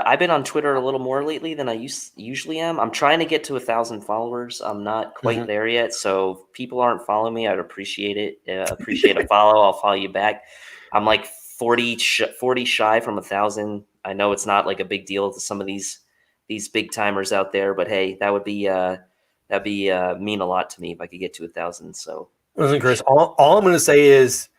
I've been on Twitter a little more lately than I usually am. I'm trying to get to 1,000 followers. I'm not quite there yet. So if people aren't following me, I'd appreciate it. Appreciate a follow. I'll follow you back. I'm like 40 shy from 1,000. I know it's not like a big deal to some of these big timers out there, but hey, that'd be mean a lot to me if I could get to 1,000. So listen, Chris, all I'm going to say is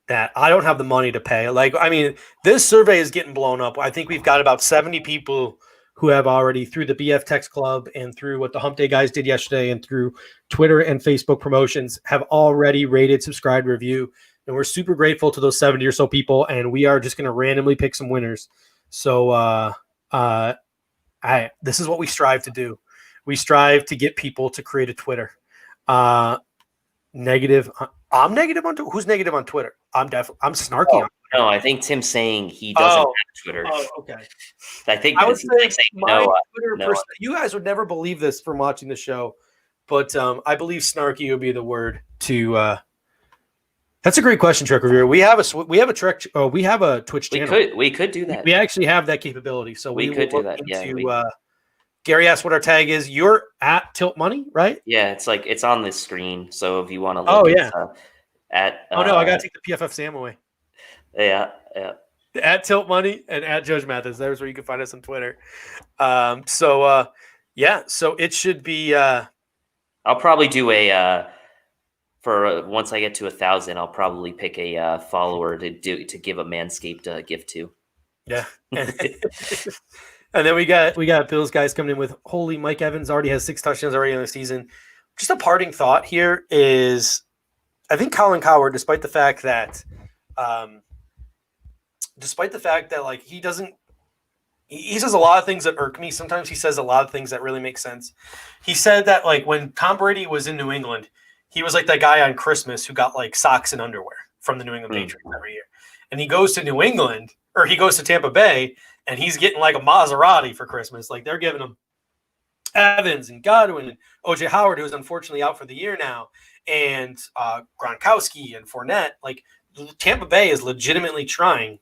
that I don't have the money to pay. Like, I mean, this survey is getting blown up. I think we've got about 70 people who have already, through the BF Text Club and through what the Hump Day guys did yesterday and through Twitter and Facebook promotions, have already rated, subscribed, review. And we're super grateful to those 70 or so people. And we are just going to randomly pick some winners. So this is what we strive to do. We strive to get people to create a Twitter. Negative. I'm negative on Twitter. Who's negative on Twitter? I'm snarky on Twitter. No, I think Tim's saying he doesn't have Twitter. Oh, okay. I think I would say my Twitter no. You guys would never believe this from watching the show, but I believe snarky would be the word to. That's a great question, Trick Reviewer. We have a Twitch channel. We could do that. We actually have that capability, so we could will do that. Yeah. Gary asked what our tag is. You're at Tilt Money, right? Yeah, it's on this screen. So if you want to look at no, I gotta take the PFF Sam away. Yeah. At Tilt Money and at Judge Mathis. There's where you can find us on Twitter. So it should be I'll probably do for once I get to 1,000, I'll probably pick a follower to give a Manscaped gift to. Yeah. And then we got Bills guys coming in with holy Mike Evans already has 6 touchdowns already in the season. Just a parting thought here is I think Colin Cowherd, despite the fact that like he says a lot of things that irk me. Sometimes he says a lot of things that really make sense. He said that like when Tom Brady was in New England, he was like that guy on Christmas who got like socks and underwear from the New England Patriots every year. And he goes to New England or he goes to Tampa Bay and he's getting like a Maserati for Christmas. Like they're giving him Evans and Godwin and OJ Howard, who's unfortunately out for the year now, and Gronkowski and Fournette. Like Tampa Bay is legitimately trying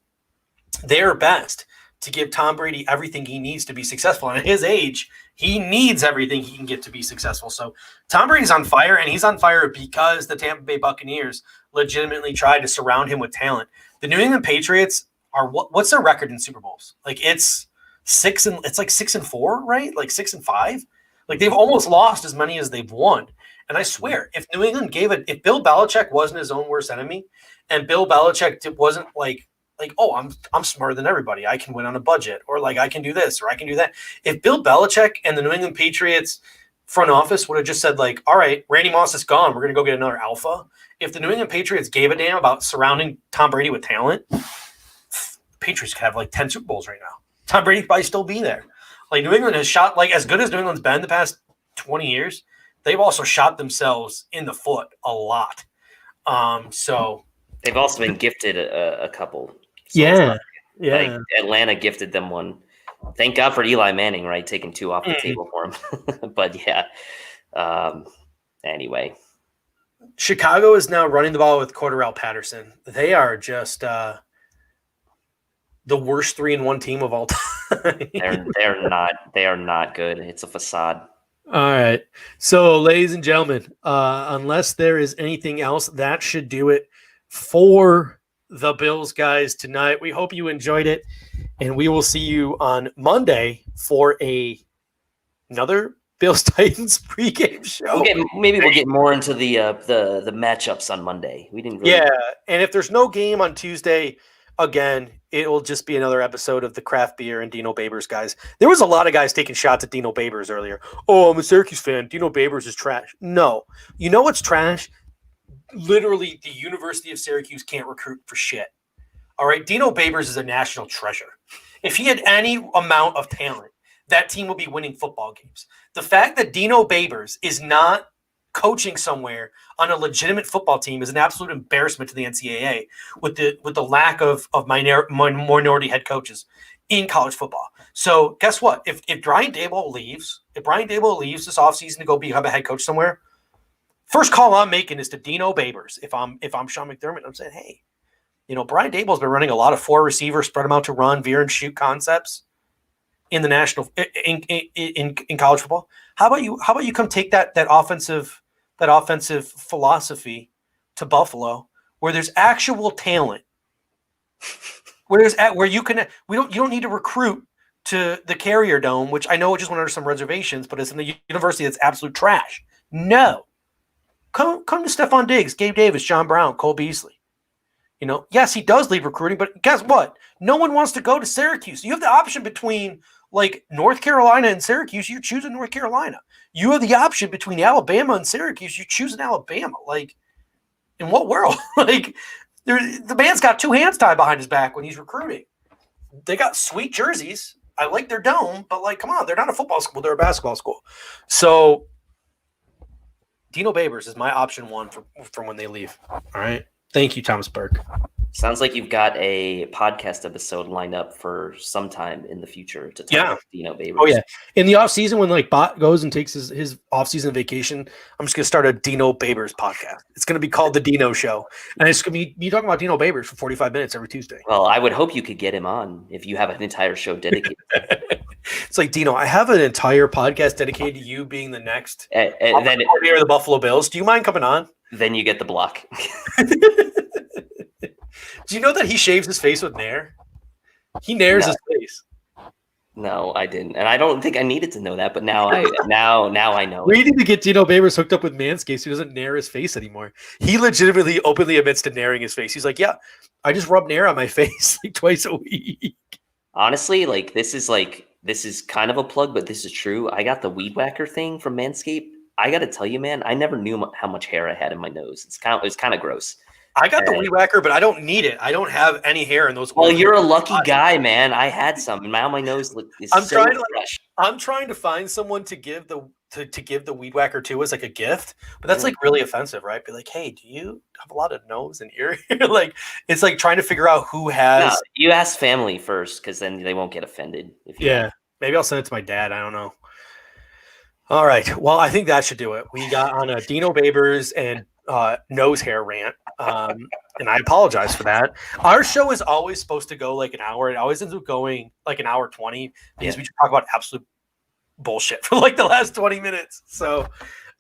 their best to give Tom Brady everything he needs to be successful. And at his age, he needs everything he can get to be successful. So Tom Brady's on fire, and he's on fire because the Tampa Bay Buccaneers legitimately tried to surround him with talent. The New England Patriots are what's their record in Super Bowls? Like it's 6-4, right? Like 6-5. Like they've almost lost as many as they've won. And I swear, if New England if Bill Belichick wasn't his own worst enemy, and Bill Belichick wasn't like, oh, I'm smarter than everybody. I can win on a budget, or like I can do this, or I can do that. If Bill Belichick and the New England Patriots front office would have just said like, all right, Randy Moss is gone, we're going to go get another alpha. If the New England Patriots gave a damn about surrounding Tom Brady with talent, Patriots could have like 10 Super Bowls right now. Tom Brady probably still be there. Like New England has shot, like as good as New England's been the past 20 years, they've also shot themselves in the foot a lot. So they've also been gifted a couple. So yeah. Like Atlanta gifted them one. Thank God for Eli Manning, right? Taking 2 off the table for him. But yeah. Anyway. Chicago is now running the ball with Cordarrelle Patterson. They are just the worst 3-1 team of all time. They are not good. It's a facade. All right. So, ladies and gentlemen, unless there is anything else, that should do it for the Bills guys tonight. We hope you enjoyed it, and we will see you on Monday for another Bills Titans pregame show. We'll get more into the matchups on Monday. We didn't. Really... Yeah, and if there's no game on Tuesday, again, it will just be another episode of the Craft Beer and Dino Babers guys. There was a lot of guys taking shots at Dino Babers earlier. Oh, I'm a Syracuse fan. Dino Babers is trash. No. You know what's trash? Literally, the University of Syracuse can't recruit for shit. All right? Dino Babers is a national treasure. If he had any amount of talent, that team will be winning football games. The fact that Dino Babers is not coaching somewhere on a legitimate football team is an absolute embarrassment to the NCAA with the lack of minority head coaches in college football. So guess what? If Brian Daboll leaves this offseason to go become a head coach somewhere, first call I'm making is to Dino Babers. If I'm Sean McDermott, I'm saying, hey, Brian Daboll's been running a lot of 4 receivers, spread them out to run, veer and shoot concepts in the national in college football. How about you come take that offensive philosophy to Buffalo, where there's actual talent, where you don't need to recruit to the Carrier Dome, which I know it just went under some reservations, but it's in the university that's absolute trash. No, come to Stephon Diggs, Gabe Davis, John Brown, Cole Beasley. Yes, he does lead recruiting, but guess what? No one wants to go to Syracuse. You have the option between like North Carolina and Syracuse. You're choosing North Carolina. You have the option between Alabama and Syracuse. You're choosing Alabama. Like, in what world? Like, the man's got 2 hands tied behind his back when he's recruiting. They got sweet jerseys. I like their dome, but like, come on, they're not a football school. They're a basketball school. So, Dino Babers is my option 1 for when they leave. All right. Thank you, Thomas Burke. Sounds like you've got a podcast episode lined up for some time in the future to talk about Dino Babers. Oh, yeah. In the offseason, when like Bot goes and takes his offseason vacation, I'm just going to start a Dino Babers podcast. It's going to be called The Dino Show. And it's going to be me talking about Dino Babers for 45 minutes every Tuesday. Well, I would hope you could get him on if you have an entire show dedicated. It's like, Dino, I have an entire podcast dedicated to you being the next and then coordinator of the Buffalo Bills. Do you mind coming on? Then you get the block. Do you know that he shaves his face with Nair? He Nairs his face. No, I didn't, and I don't think I needed to know that. But now I know. We need to get Dino Babers hooked up with Manscaped so he doesn't nair his face anymore. He legitimately openly admits to nairing his face. He's like, yeah, I just rub nair on my face like twice a week. Honestly, this is kind of a plug, but this is true. I got the Weed Whacker thing from Manscaped. I got to tell you, man, I never knew how much hair I had in my nose. It's kind of gross. I got the Weed Whacker, but I don't need it. I don't have any hair in those. Well, you're a lucky guy, man. I had some, and now my nose is fresh. I'm trying to find someone to give the Weed Whacker to as like a gift, but that's like really offensive, right? Be like, hey, do you have a lot of nose and ear? Like, it's like trying to figure out who has. No, you ask family first, because then they won't get offended. Maybe I'll send it to my dad. I don't know. All right. Well, I think that should do it. We got on a Dino Babers and nose hair rant. And I apologize for that. Our show is always supposed to go like an hour. It always ends up going like an hour 20 because we just talk about absolute bullshit for like the last 20 minutes. So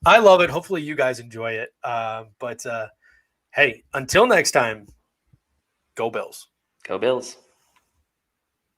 I love it. Hopefully you guys enjoy it. But hey, until next time, go Bills. Go Bills.